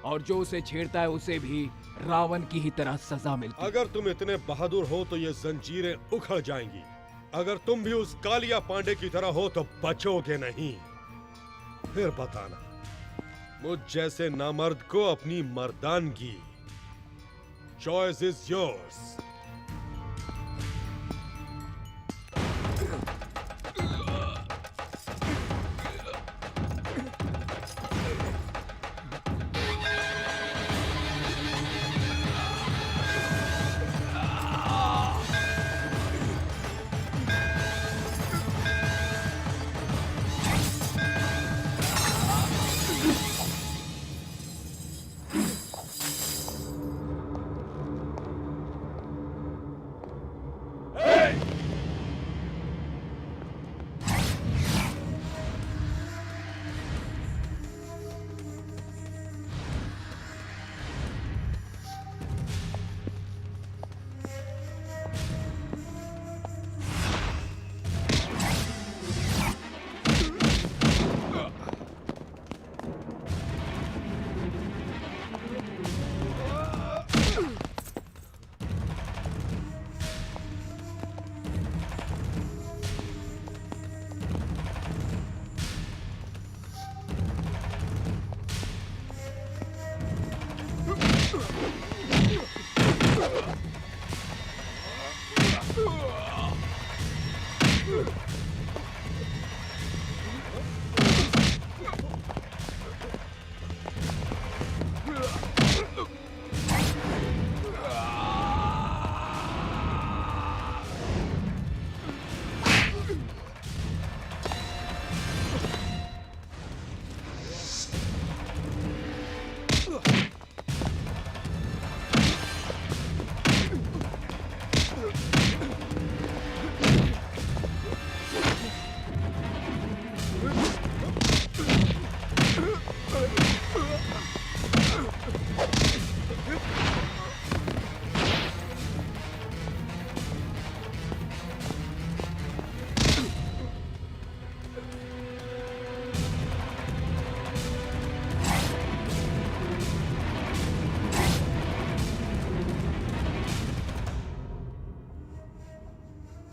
और जो उसे छेड़ता है उसे भी रावण की ही तरह सजा मिलती है। अगर तुम इतने बहादुर हो तो ये जंजीरें उखड़ जाएंगी। अगर तुम भी उस कालिया पांडे की तरह हो तो बचोगे नहीं। फिर बताना, मुझ जैसे नामर्द को अपनी मर्दानगी। Choice is yours.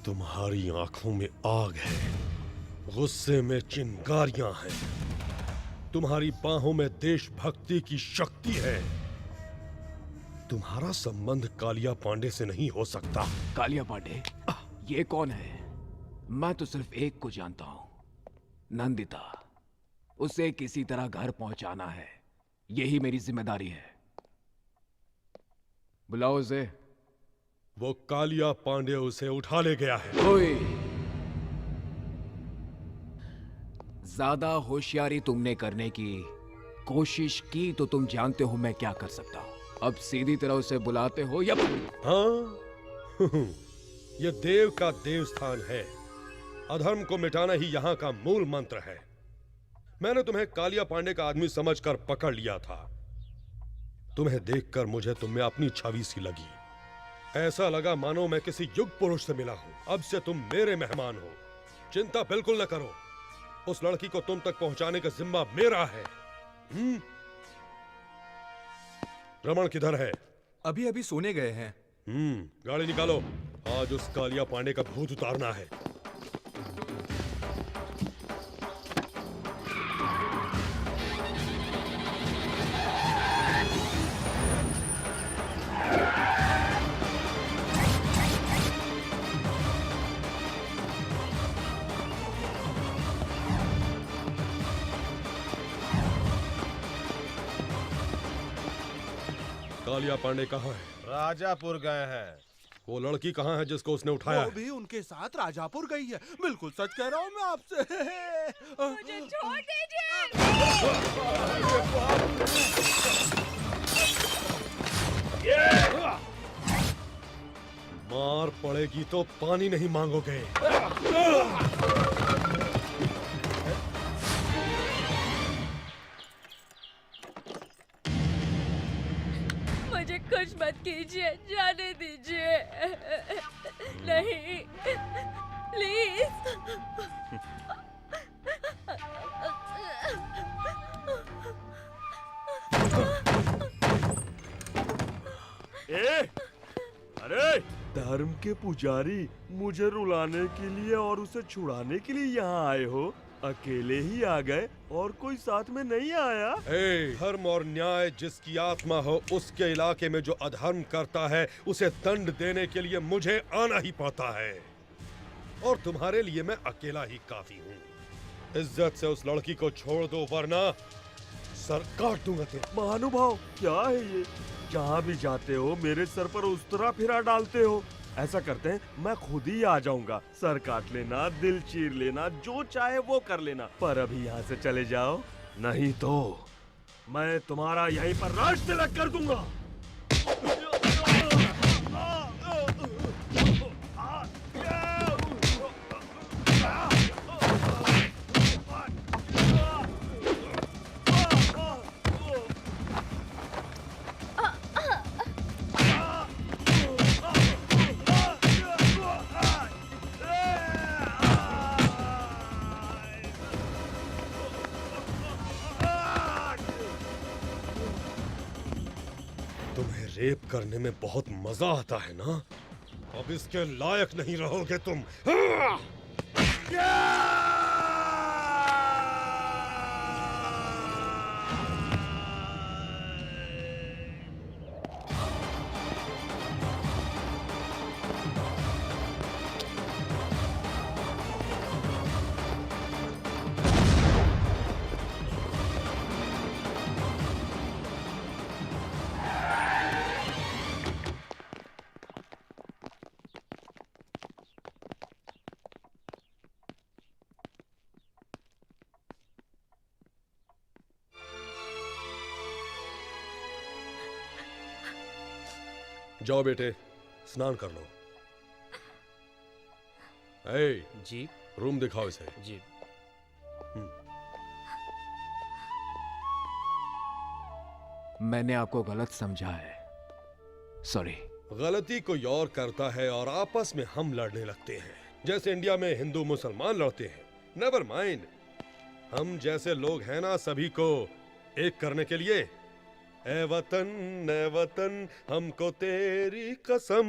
तुम्हारी आंखों में आग है, गुस्से में चिंगारियां हैं, तुम्हारी बाहों में देशभक्ति की शक्ति है। तुम्हारा संबंध कालिया पांडे से नहीं हो सकता। कालिया पांडे? ये कौन है? मैं तो सिर्फ एक को जानता हूं, नंदिता। उसे किसी तरह घर पहुंचाना है, यही मेरी जिम्मेदारी है। बुलाओ उसे। वो कालिया पांडे उसे उठा ले गया है। ओए, ज्यादा होशियारी तुमने करने की कोशिश की तो तुम जानते हो मैं क्या कर सकता हूं। अब सीधी तरह उसे बुलाते हो या? हाँ, ये देव का देवस्थान है। अधर्म को मिटाना ही यहाँ का मूल मंत्र है। मैंने तुम्हें कालिया पांडे का आदमी समझकर पकड़ लिया था। तुम्हें देखकर मुझे तुम में अपनी छवि सी लगी। ऐसा लगा मानो मैं किसी युग पुरुष से मिला हूँ। अब से तुम मेरे मेहमान हो, चिंता बिल्कुल न करो। उस लड़की को तुम तक पहुंचाने का जिम्मा मेरा है। रमन किधर है? अभी अभी सोने गए हैं। गाड़ी निकालो, आज उस कालिया पांडे का भूत उतारना है। कालिया पांडे कहाँ है? राजापुर गए हैं। वो लड़की कहाँ है जिसको उसने उठाया? वो भी उनके साथ राजापुर गई है। बिल्कुल सच कह रहा हूँ मैं आपसे। मुझे छोड़ दीजिए। मार पड़ेगी तो पानी नहीं मांगोगे। मुझे कुछ मत कीजिए, जाने दीजिए। नहीं, प्लीज। अरे धर्म के पुजारी, मुझे रुलाने के लिए और उसे छुड़ाने के लिए यहाँ आए हो? अकेले ही आ गए और कोई साथ में नहीं आया? धर्म और न्याय जिसकी आत्मा हो, उसके इलाके में जो अधर्म करता है उसे दंड देने के लिए मुझे आना ही पड़ता है। और तुम्हारे लिए मैं अकेला ही काफी हूँ। इज्जत से उस लड़की को छोड़ दो वरना सर काट दूंगा तेरा। महानुभाव, क्या है ये? जहाँ भी जाते हो मेरे सर पर उस्तरा फिरा डालते हो। ऐसा करते हैं, मैं खुद ही आ जाऊंगा। सर काट लेना, दिल चीर लेना, जो चाहे वो कर लेना, पर अभी यहाँ से चले जाओ, नहीं तो मैं तुम्हारा यहीं पर राज तिलक कर दूंगा। रेप करने में बहुत मजा आता है ना? अब इसके लायक नहीं रहोगे तुम। जाओ बेटे, स्नान कर लो। जी रूम दिखाओ इसे। जी। मैंने आपको गलत समझा है, सॉरी। गलती कोई और करता है और आपस में हम लड़ने लगते हैं, जैसे इंडिया में हिंदू मुसलमान लड़ते हैं। नेवर माइंड, हम जैसे लोग हैं ना, सभी को एक करने के लिए। ए वतन हमको तेरी कसम,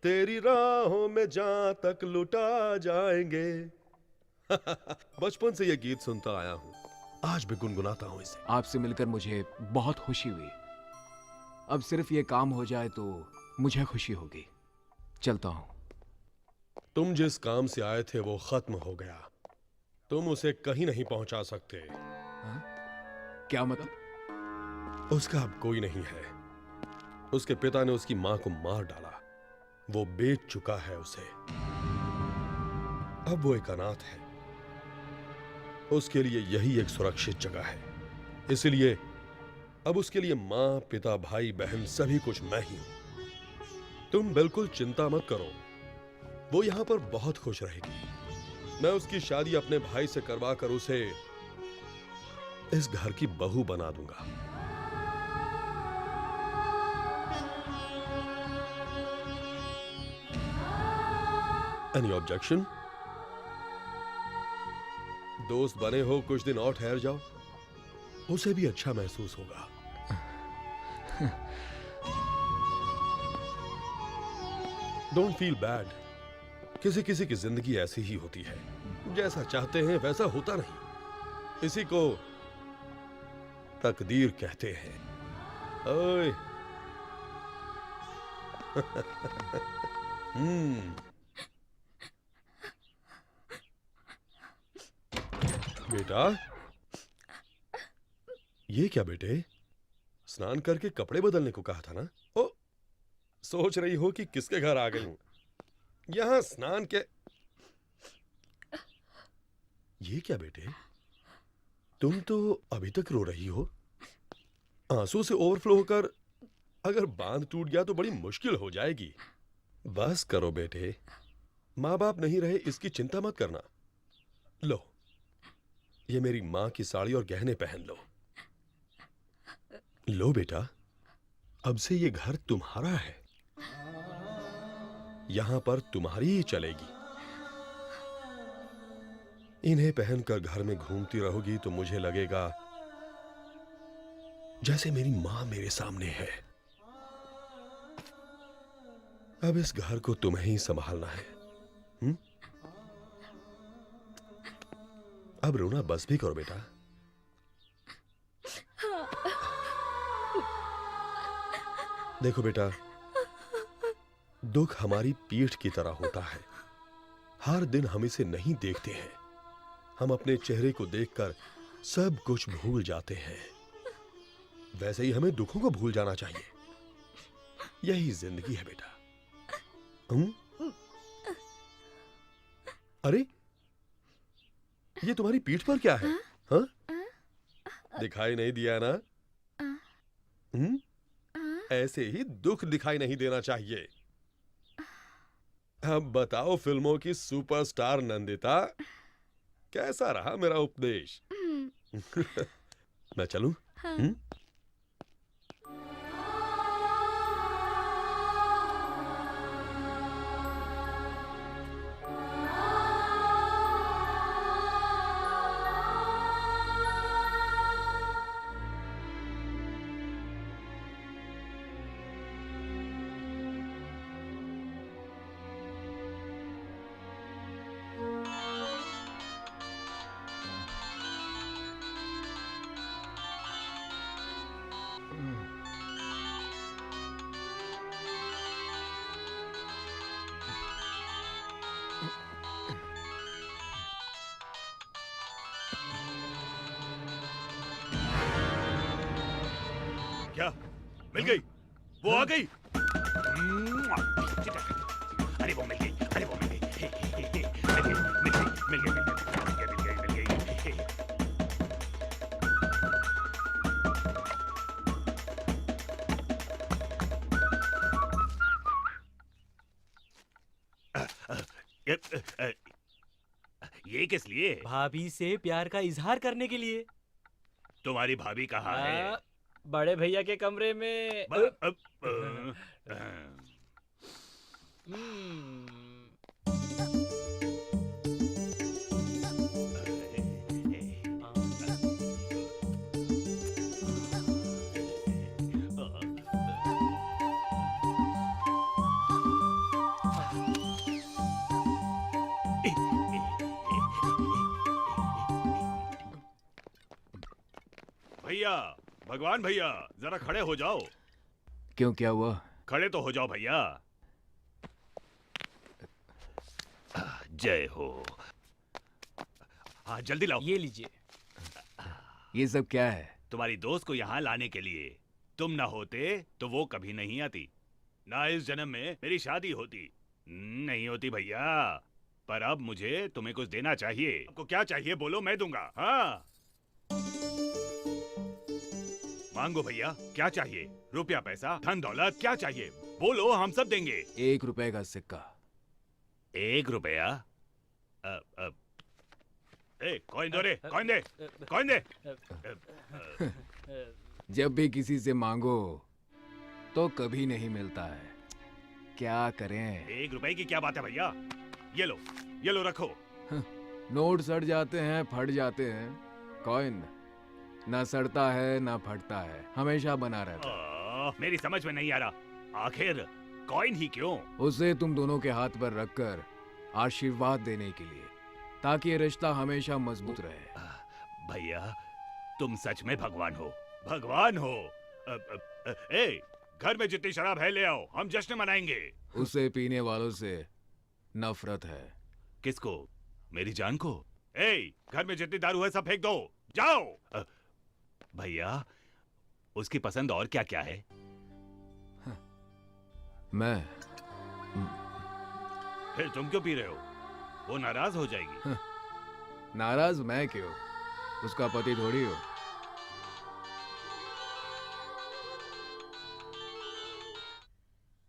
तेरी राहों में जहां तक लुटा जाएंगे। बचपन से ये गीत सुनता आया हूं, आज भी गुनगुनाता हूं इसे। आपसे मिलकर मुझे बहुत खुशी हुई। अब सिर्फ ये काम हो जाए तो मुझे खुशी होगी। चलता हूं। तुम जिस काम से आए थे वो खत्म हो गया, तुम उसे कहीं नहीं पहुंचा सकते। क्या मतलब? उसका अब कोई नहीं है। उसके पिता ने उसकी मां को मार डाला, वो बेच चुका है उसे। अब वो एक अनाथ है, उसके लिए यही एक सुरक्षित जगह है। इसलिए अब उसके लिए मां, पिता, भाई, बहन सभी कुछ मैं ही हूं। तुम बिल्कुल चिंता मत करो, वो यहां पर बहुत खुश रहेगी। मैं उसकी शादी अपने भाई से करवाकर उसे इस घर की बहू बना दूंगा। Any objection? दोस्त बने हो, कुछ दिन और ठहर जाओ, उसे भी अच्छा महसूस होगा। Don't feel bad. किसी किसी की जिंदगी ऐसी ही होती है, जैसा चाहते हैं वैसा होता नहीं। इसी को तकदीर कहते हैं। ओए बेटा, ये क्या बेटे? स्नान करके कपड़े बदलने को कहा था ना? ओ, सोच रही हो कि किसके घर आ गई हूं? यहां स्नान के। ये क्या बेटे, तुम तो अभी तक रो रही हो। आंसू से ओवरफ्लो होकर अगर बांध टूट गया तो बड़ी मुश्किल हो जाएगी। बस करो बेटे, माँ बाप नहीं रहे इसकी चिंता मत करना। लो, ये मेरी माँ की साड़ी और गहने पहन लो। लो बेटा, अब से ये घर तुम्हारा है, यहां पर तुम्हारी ही चलेगी। इन्हें पहनकर घर में घूमती रहोगी तो मुझे लगेगा जैसे मेरी मां मेरे सामने है। अब इस घर को तुम्हें ही संभालना है। अब रोना बस भी करो बेटा। देखो बेटा, दुख हमारी पीठ की तरह होता है। हर दिन हम इसे नहीं देखते हैं। हम अपने चेहरे को देखकर सब कुछ भूल जाते हैं। वैसे ही हमें दुखों को भूल जाना चाहिए। यही जिंदगी है बेटा। अरे, ये तुम्हारी पीठ पर क्या है? हाँ? दिखाई नहीं दिया ना? ऐसे ही दुख दिखाई नहीं देना चाहिए। अब बताओ फिल्मों की सुपरस्टार नंदिता, कैसा रहा मेरा उपदेश? मैं चलूं? क्या मिल गई? वो आ गई? अरे वो मिल गई, अरे वो मिल गई, मिल गई। ये किस लिए? भाभी से प्यार का इजहार करने के लिए। तुम्हारी भाभी कहाँ है? बड़े भैया के कमरे में। भैया, भगवान भैया, जरा खड़े हो जाओ। क्यों, क्या हुआ? खड़े तो हो जाओ भैया। जय हो। हाँ, जल्दी लाओ। ये लीजिए। ये सब क्या है? तुम्हारी दोस्त को यहाँ लाने के लिए। तुम ना होते तो वो कभी नहीं आती। ना इस जन्म में मेरी शादी होती। नहीं होती भैया। पर अब मुझे तुम्हें कुछ देना चाहिए। आपको क्या चाहिए बोलो, मैं दूंगा। हाँ, मांगो भैया, क्या चाहिए? रुपया, पैसा, धन दौलत, क्या चाहिए बोलो, हम सब देंगे। 1 रुपए का सिक्का। 1 रुपया? कॉइन दो रे, कॉइन दे, कॉइन दे। जब भी किसी से मांगो तो कभी नहीं मिलता है। क्या करें? 1 रुपए की क्या बात है भैया? ये लो रखो। नोट सड़ जाते हैं, फट जाते हैं, कॉइन ना सड़ता है ना फटता है, हमेशा बना रहता है। मेरी समझ में नहीं आ रहा, आखिर कॉइन ही क्यों? उसे तुम दोनों के हाथ पर रखकर आशीर्वाद देने के लिए, ताकि ये रिश्ता हमेशा मजबूत रहे। भैया तुम सच में भगवान हो, भगवान हो। ए, घर में जितनी शराब है ले आओ, हम जश्न मनाएंगे। उसे पीने वालों से नफरत है। किसको? मेरी जान को? ए, घर में जितनी दारू है सब फेंक दो, जाओ। भैया उसकी पसंद और क्या क्या है? मैं। फिर तुम क्यों पी रहे हो? वो नाराज हो जाएगी। नाराज मैं क्यों? उसका पति थोड़ी हो।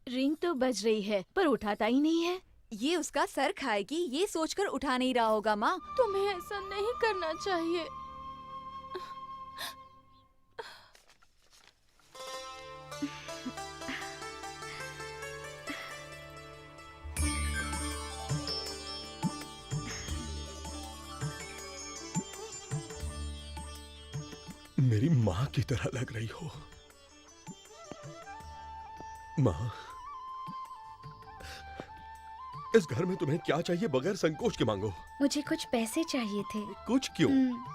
रिंग तो बज रही है पर उठाता ही नहीं है। ये उसका सर खाएगी ये सोचकर उठा नहीं रहा होगा माँ। तुम्हें ऐसा नहीं करना चाहिए। मेरी माँ की तरह लग रही हो माँ। इस घर में तुम्हें क्या चाहिए बगैर संकोच के मांगो। मुझे कुछ पैसे चाहिए थे। कुछ क्यों?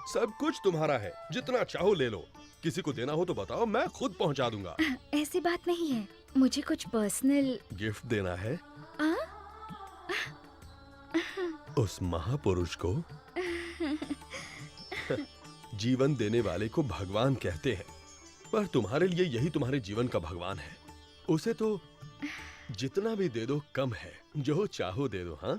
सब कुछ तुम्हारा है, जितना चाहो ले लो। किसी को देना हो तो बताओ, मैं खुद पहुंचा दूंगा। ऐसी बात नहीं है, मुझे कुछ पर्सनल गिफ्ट देना है। उस महापुरुष को जीवन देने वाले को भगवान कहते हैं, पर तुम्हारे लिए यही तुम्हारे जीवन का भगवान है। उसे तो जितना भी दे दो कम है, जो चाहो दे दो। हाँ,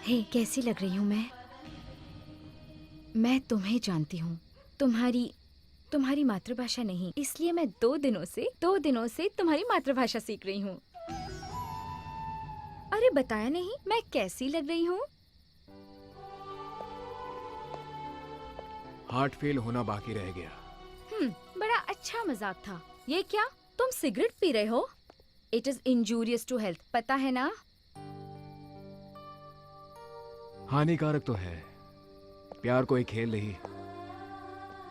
हे, कैसी लग रही हूँ मैं तुम्हें जानती हूँ, तुम्हारी मातृभाषा नहीं, इसलिए मैं 2 दिनों से तुम्हारी मातृभाषा सीख रही हूँ। अरे बताया नहीं मैं कैसी लग रही हूँ? हार्ट फेल होना बाकी रह गया। बड़ा अच्छा मजाक था। ये क्या, तुम सिगरेट पी रहे हो? It is injurious to health, पता है ना? हानिकारक तो है, प्यार कोई खेल नहीं,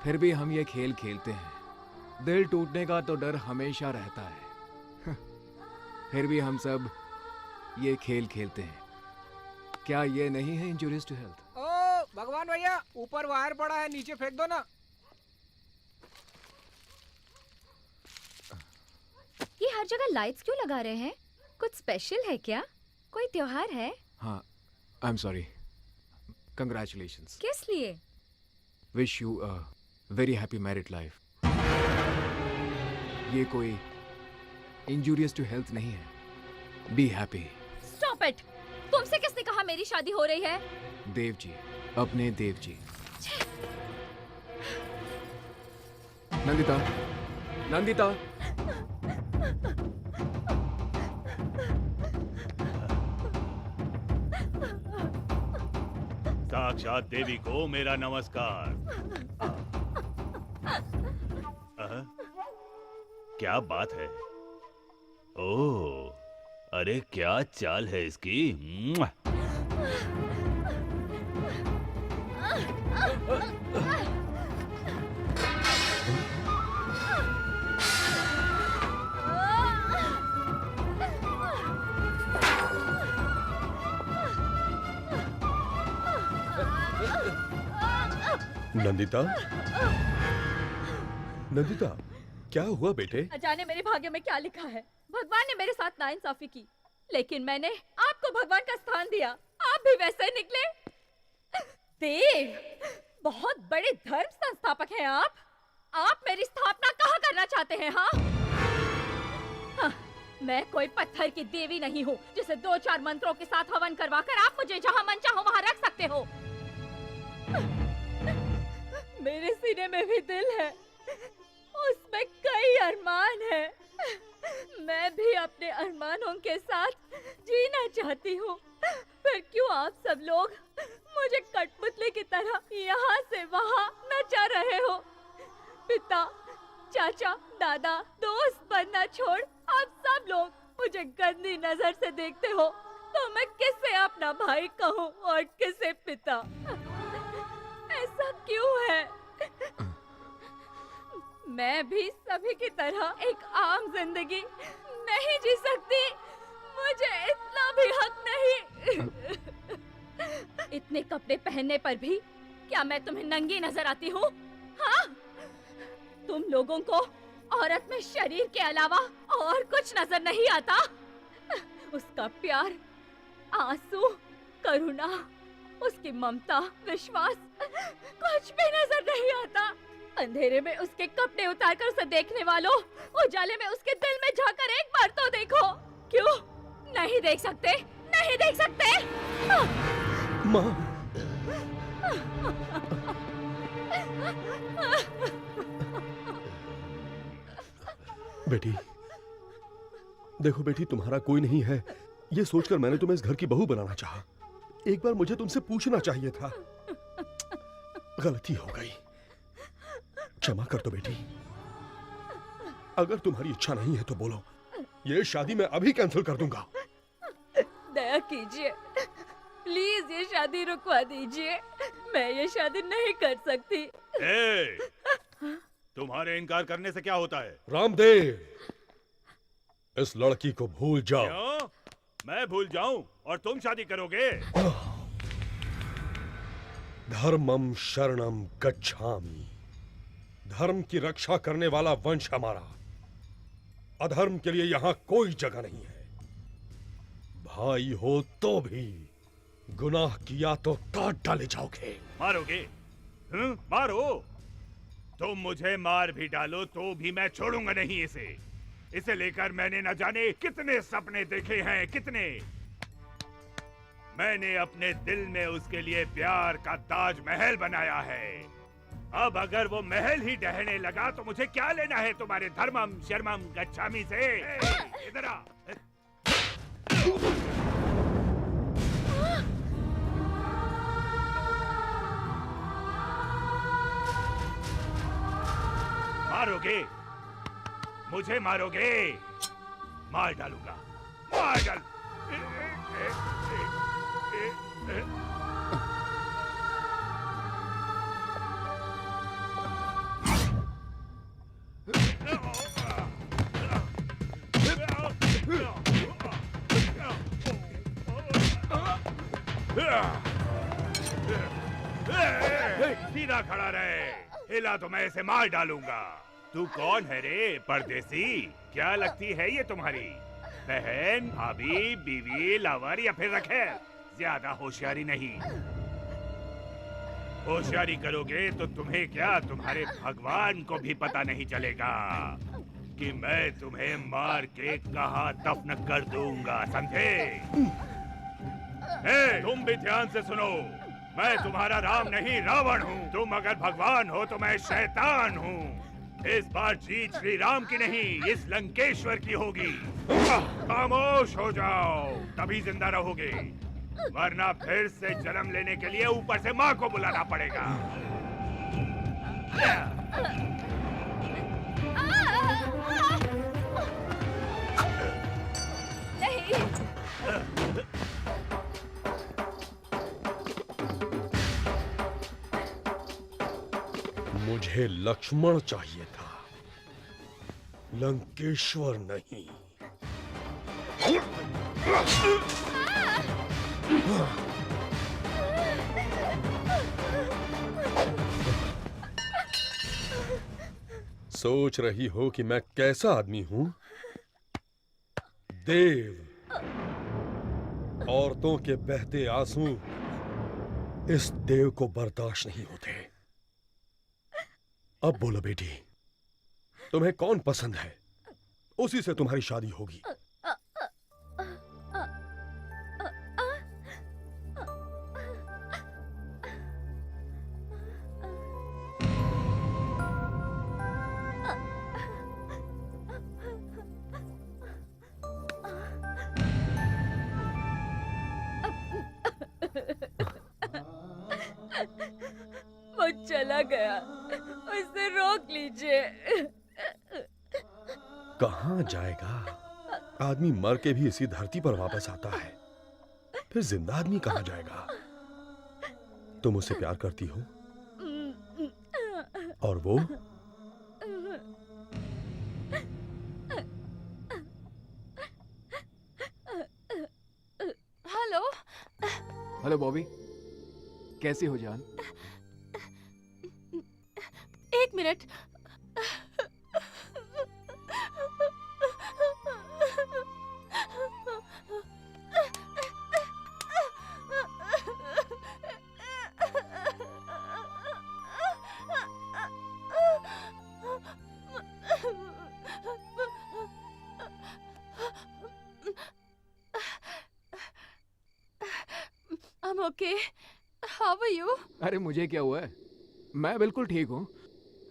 फिर भी हम ये खेल खेलते हैं। दिल टूटने का तो डर हमेशा रहता है, फिर भी हम सब ये खेल खेलते हैं। क्या ये नहीं है इंजूरियस टू हेल्थ? ओ भगवान भैया, ऊपर वायर पड़ा है, नीचे फेंक दो ना। ये हर जगह लाइट्स क्यों लगा रहे हैं? कुछ स्पेशल है क्या? कोई त्योहार है? हाँ, आई एम सॉरी। कंग्रेचुलेशंस। किस लिए? Wish you a very happy married life. ये कोई इंजूरियस टू हेल्थ नहीं है। Be happy. Stop it! तुमसे किसने कहा मेरी शादी हो रही है? देव जी, अपने देव जी। नंदिता, नंदिता। साक्षात देवी को मेरा नमस्कार। क्या बात है? ओह, अरे क्या चाल है इसकी। नंदिता, नंदिता, क्या हुआ बेटे? जाने मेरे भाग्य में क्या लिखा है। भगवान ने मेरे साथ नाइंसाफी की, लेकिन मैंने आपको भगवान का स्थान दिया। आप भी वैसे ही निकले। देव, बहुत बड़े धर्म संस्थापक हैं आप। आप मेरी स्थापना कहाँ करना चाहते हैं? हाँ, हाँ, मैं कोई पत्थर की देवी नहीं हूँ जिसे 2-4 मंत्रों के साथ हवन करवाकर आप मुझे जहाँ मन चाहो वहाँ रख सकते हो। मेरे सीने में भी दिल है, उसमें कई अरमान है। मैं भी अपने अरमानों के साथ जीना चाहती हूँ। फिर क्यों आप सब लोग मुझे कठपुतली की तरह यहाँ से वहाँ नचा रहे हो? पिता, चाचा, दादा, दोस्त बनना छोड़ आप सब लोग मुझे गंदी नजर से देखते हो, तो मैं किसे अपना भाई कहूँ और किसे पिता? ऐसा क्यों है? मैं भी सभी की तरह एक आम जिंदगी नहीं जी सकती? मुझे इतना भी हक नहीं? इतने कपड़े पहनने पर भी क्या मैं तुम्हें नंगी नजर आती हूँ? हाँ? तुम लोगों को औरत में शरीर के अलावा और कुछ नजर नहीं आता? उसका प्यार, आंसू, करुणा, उसकी ममता, विश्वास, कुछ भी नजर नहीं आता। अंधेरे में उसके कपड़े उतारकर उसे देखने वालों, उजाले में उसके दिल में झांककर एक बार तो देखो। क्यों नहीं देख सकते? नहीं देख सकते? माँ, बेटी, देखो बेटी, तुम्हारा कोई नहीं है ये सोचकर मैंने तुम्हें इस घर की बहू बनाना चाहा। एक बार मुझे तुमसे पूछना चाहिए था। गलती हो गई, क्षमा कर दो बेटी। अगर तुम्हारी इच्छा नहीं है तो बोलो, ये शादी मैं अभी कैंसिल कर दूंगा। दया कीजिए, प्लीज ये शादी रुकवा दीजिए। मैं ये शादी नहीं कर सकती। तुम्हारे इनकार करने से क्या होता है? रामदेव, इस लड़की को भूल जाओ। क्यों? मैं भूल जाऊं और तुम शादी करोगे? धर्मम शरणम गच्छामि। धर्म की रक्षा करने वाला वंश हमारा। अधर्म के लिए यहाँ कोई जगह नहीं है। भाई हो तो भी गुनाह किया तो काट डाले जाओगे। मारोगे? मारो। तुम मुझे मार भी डालो तो भी मैं छोड़ूंगा नहीं इसे। इसे लेकर मैंने न जाने कितने सपने देखे हैं, कितने। मैंने अपने दिल में उसके लिए प्यार का ताजमहल बनाया है। अब अगर वो महल ही ढहने लगा तो मुझे क्या लेना है तुम्हारे धर्मम शर्मम गच्छामी से? इधर आ। मारोगे? मुझे मारोगे? मार डालूंगा, मार डाल। सीधा खड़ा रहे, हिला तो मैं इसे मार डालूंगा। तू कौन है रे परदेसी? क्या लगती है ये तुम्हारी बहन, भाभी, बीवी, लवर या फिर रखेल? ज्यादा होशियारी नहीं। होशियारी करोगे तो तुम्हें क्या, तुम्हारे भगवान को भी पता नहीं चलेगा कि मैं तुम्हें मार के कहाँ दफन कर दूंगा, समझे? तुम भी ध्यान से सुनो, मैं तुम्हारा राम नहीं रावण हूँ। तुम अगर भगवान हो तो मैं शैतान हूँ। इस बार जीत श्री राम की नहीं, इस लंकेश्वर की होगी। खामोश हो जाओ, तभी जिंदा रहोगे, वरना फिर से जन्म लेने के लिए ऊपर से माँ को बुलाना पड़ेगा। नहीं। मुझे लक्ष्मण चाहिए था, लंकेश्वर नहीं। सोच रही हो कि मैं कैसा आदमी हूं? देव। औरतों के बहते आंसू इस देव को बर्दाश्त नहीं होते। अब बोलो बेटी, तुम्हें कौन पसंद है, उसी से तुम्हारी शादी होगी। वो चला गया, उसे रोक लीजिए। कहाँ जाएगा? आदमी मर के भी इसी धरती पर वापस आता है, फिर जिंदा आदमी कहाँ जाएगा? तुम उससे प्यार करती हो और वो? हेलो। हेलो बॉबी, कैसी हो जान? एक minute. I'm okay. How are you? अरे मुझे क्या हुआ है? मैं बिल्कुल ठीक हूँ।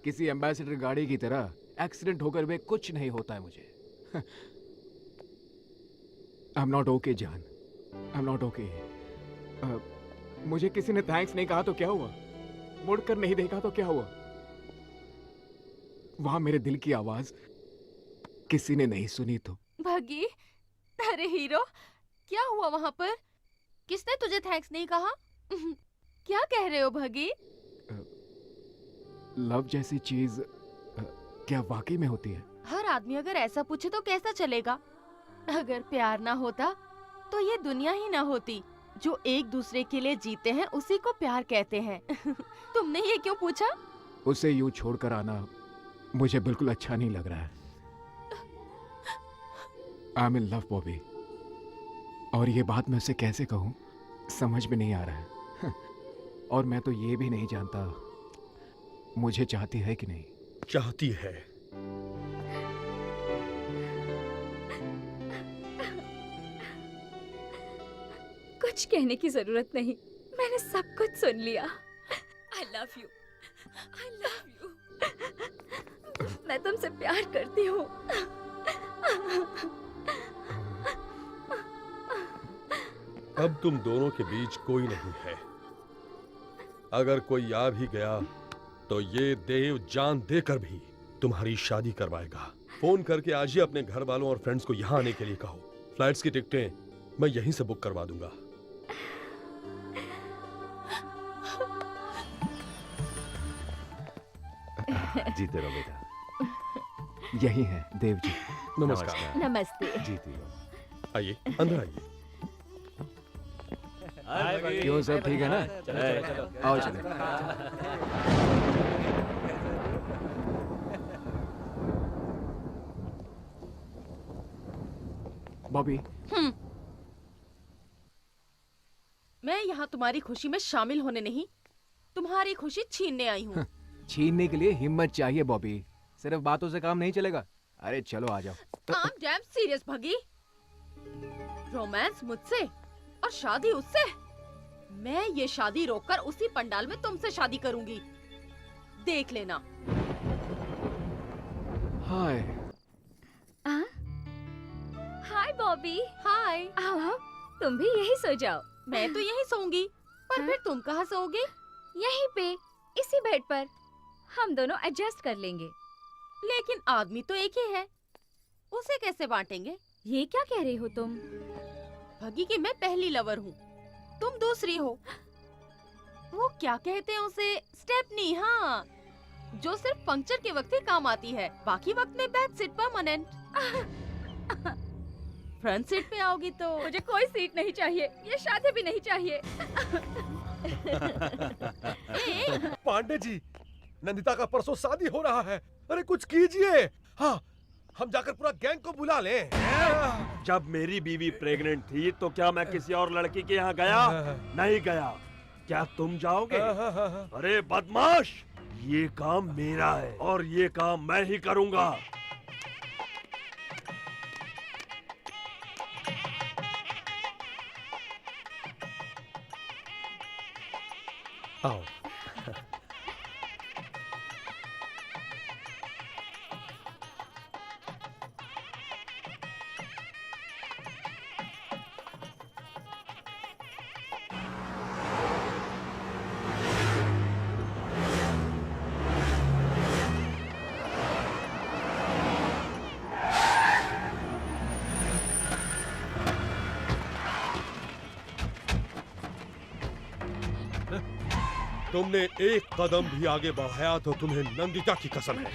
किसी एम्बेसडर गाड़ी की तरह एक्सीडेंट होकर भी कुछ नहीं होता है मुझे। आई एम नॉट ओके जान, आई एम नॉट ओके। मुझे किसी ने थैंक्स नहीं कहा तो क्या हुआ? मुड़कर नहीं देखा तो क्या हुआ? वहां मेरे दिल की आवाज किसी ने नहीं सुनी तो? भगी, अरे हीरो, क्या हुआ वहां पर? किसने तुझे थैंक्स नहीं कहा? क्या कह रहे हो भगी? लव जैसी चीज क्या वाकई में होती है? हर आदमी अगर ऐसा पूछे तो कैसा चलेगा? अगर प्यार ना होता तो ये दुनिया ही ना होती। जो एक दूसरे के लिए जीते हैं उसी को प्यार कहते हैं। तुमने ये क्यों पूछा? उसे यूं छोड़कर आना मुझे बिल्कुल अच्छा नहीं लग रहा है। I am in love Bobby, और ये बात मैं उसे कैसे कहूँ समझ में नहीं आ रहा है। और मैं तो ये भी नहीं जानता मुझे चाहती है कि नहीं। चाहती है। कुछ कहने की जरूरत नहीं, मैंने सब कुछ सुन लिया। I love you, I love you। मैं तुमसे प्यार करती हूँ। अब तुम दोनों के बीच कोई नहीं है। अगर कोई आ भी गया तो ये देव जान देकर भी तुम्हारी शादी करवाएगा। फोन करके आज ही अपने घर वालों और फ्रेंड्स को यहाँ आने के लिए कहो। फ्लाइट्स की टिकटें मैं यहीं से बुक करवा दूंगा। जीते रहो बेटा। यही है देव जी। नमस्कार। नमस्ते। जीती रहो। आइए, अंदर आइए। क्यों, सब ठीक है ना? आओ चले। बॉबी, मैं यहाँ तुम्हारी खुशी में शामिल होने नहीं, तुम्हारी खुशी छीनने आई हूँ। छीनने के लिए हिम्मत चाहिए बॉबी, सिर्फ बातों से काम नहीं चलेगा। अरे चलो आ जाओ। I'm damn serious भगी। रोमांस मुझसे और शादी उससे। मैं ये शादी रोककर उसी पंडाल में तुमसे शादी करूंगी, देख लेना। हाय। हाय बॉबी। हाय। आओ, तुम भी यही सो जाओ। मैं तो यहीं सोऊंगी, पर फिर तुम कहाँ सोओगे? यहीं पे, इसी बेड पर। हम दोनों एडजस्ट कर लेंगे। लेकिन आदमी तो एक ही है, उसे कैसे बांटेंगे? ये क्या कह रही हो तुम? भगी कि मैं पहली लवर हूँ, तुम दूसरी हो। वो क्या कहते हैं उसे? स्टेपनी। हाँ, जो सिर्फ पंक्चर के वक्त ही काम आती है, बाकी वक्त में back seat permanent. Front seat पे आओगी तो? मुझे कोई सीट नहीं चाहिए, ये शादी भी नहीं चाहिए। पांडे जी, नंदिता का परसों शादी हो रहा है। अरे कुछ कीजिए। हाँ, हम जाकर पूरा गैंग को बुला लें। जब मेरी बीवी प्रेग्नेंट थी तो क्या मैं किसी और लड़की के यहाँ गया? नहीं गया। क्या तुम जाओगे? अरे बदमाश, ये काम मेरा है और ये काम मैं ही करूँगा। आओ। तुमने एक कदम भी आगे बढ़ाया तो तुम्हें नंदिता की कसम है।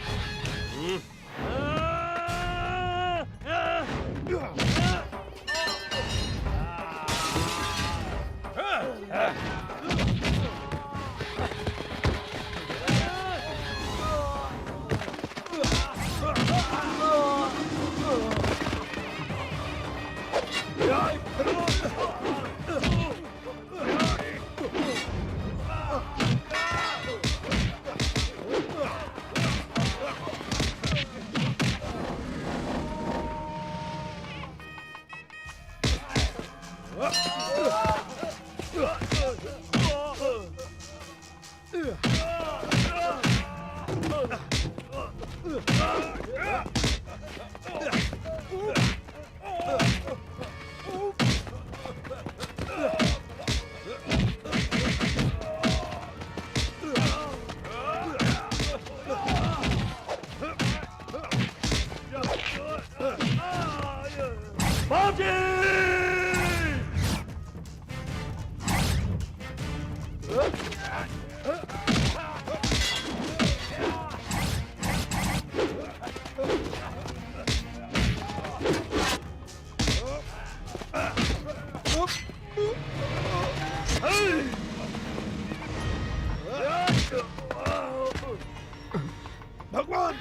भगवान,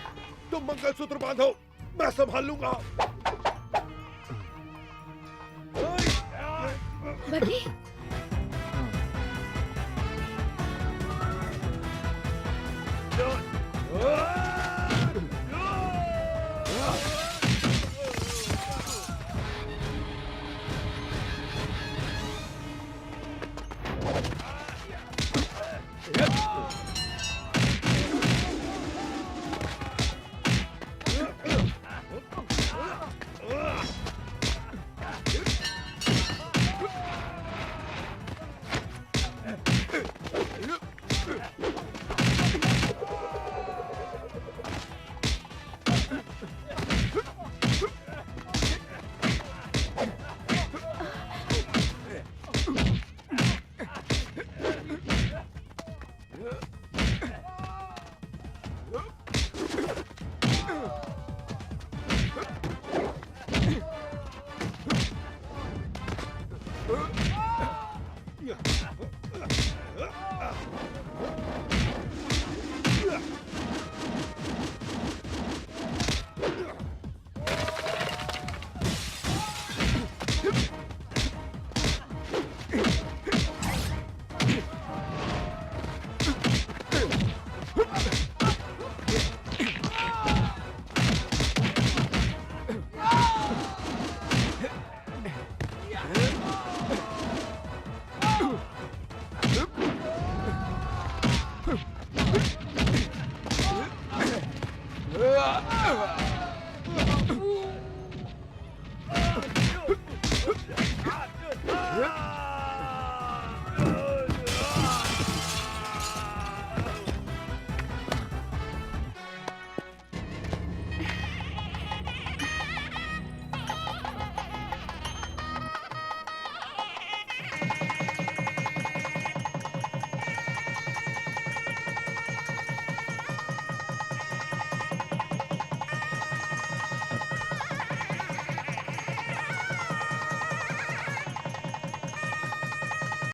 तुम मंगलसूत्र बांधो, मैं संभाल लूंगा। बगी,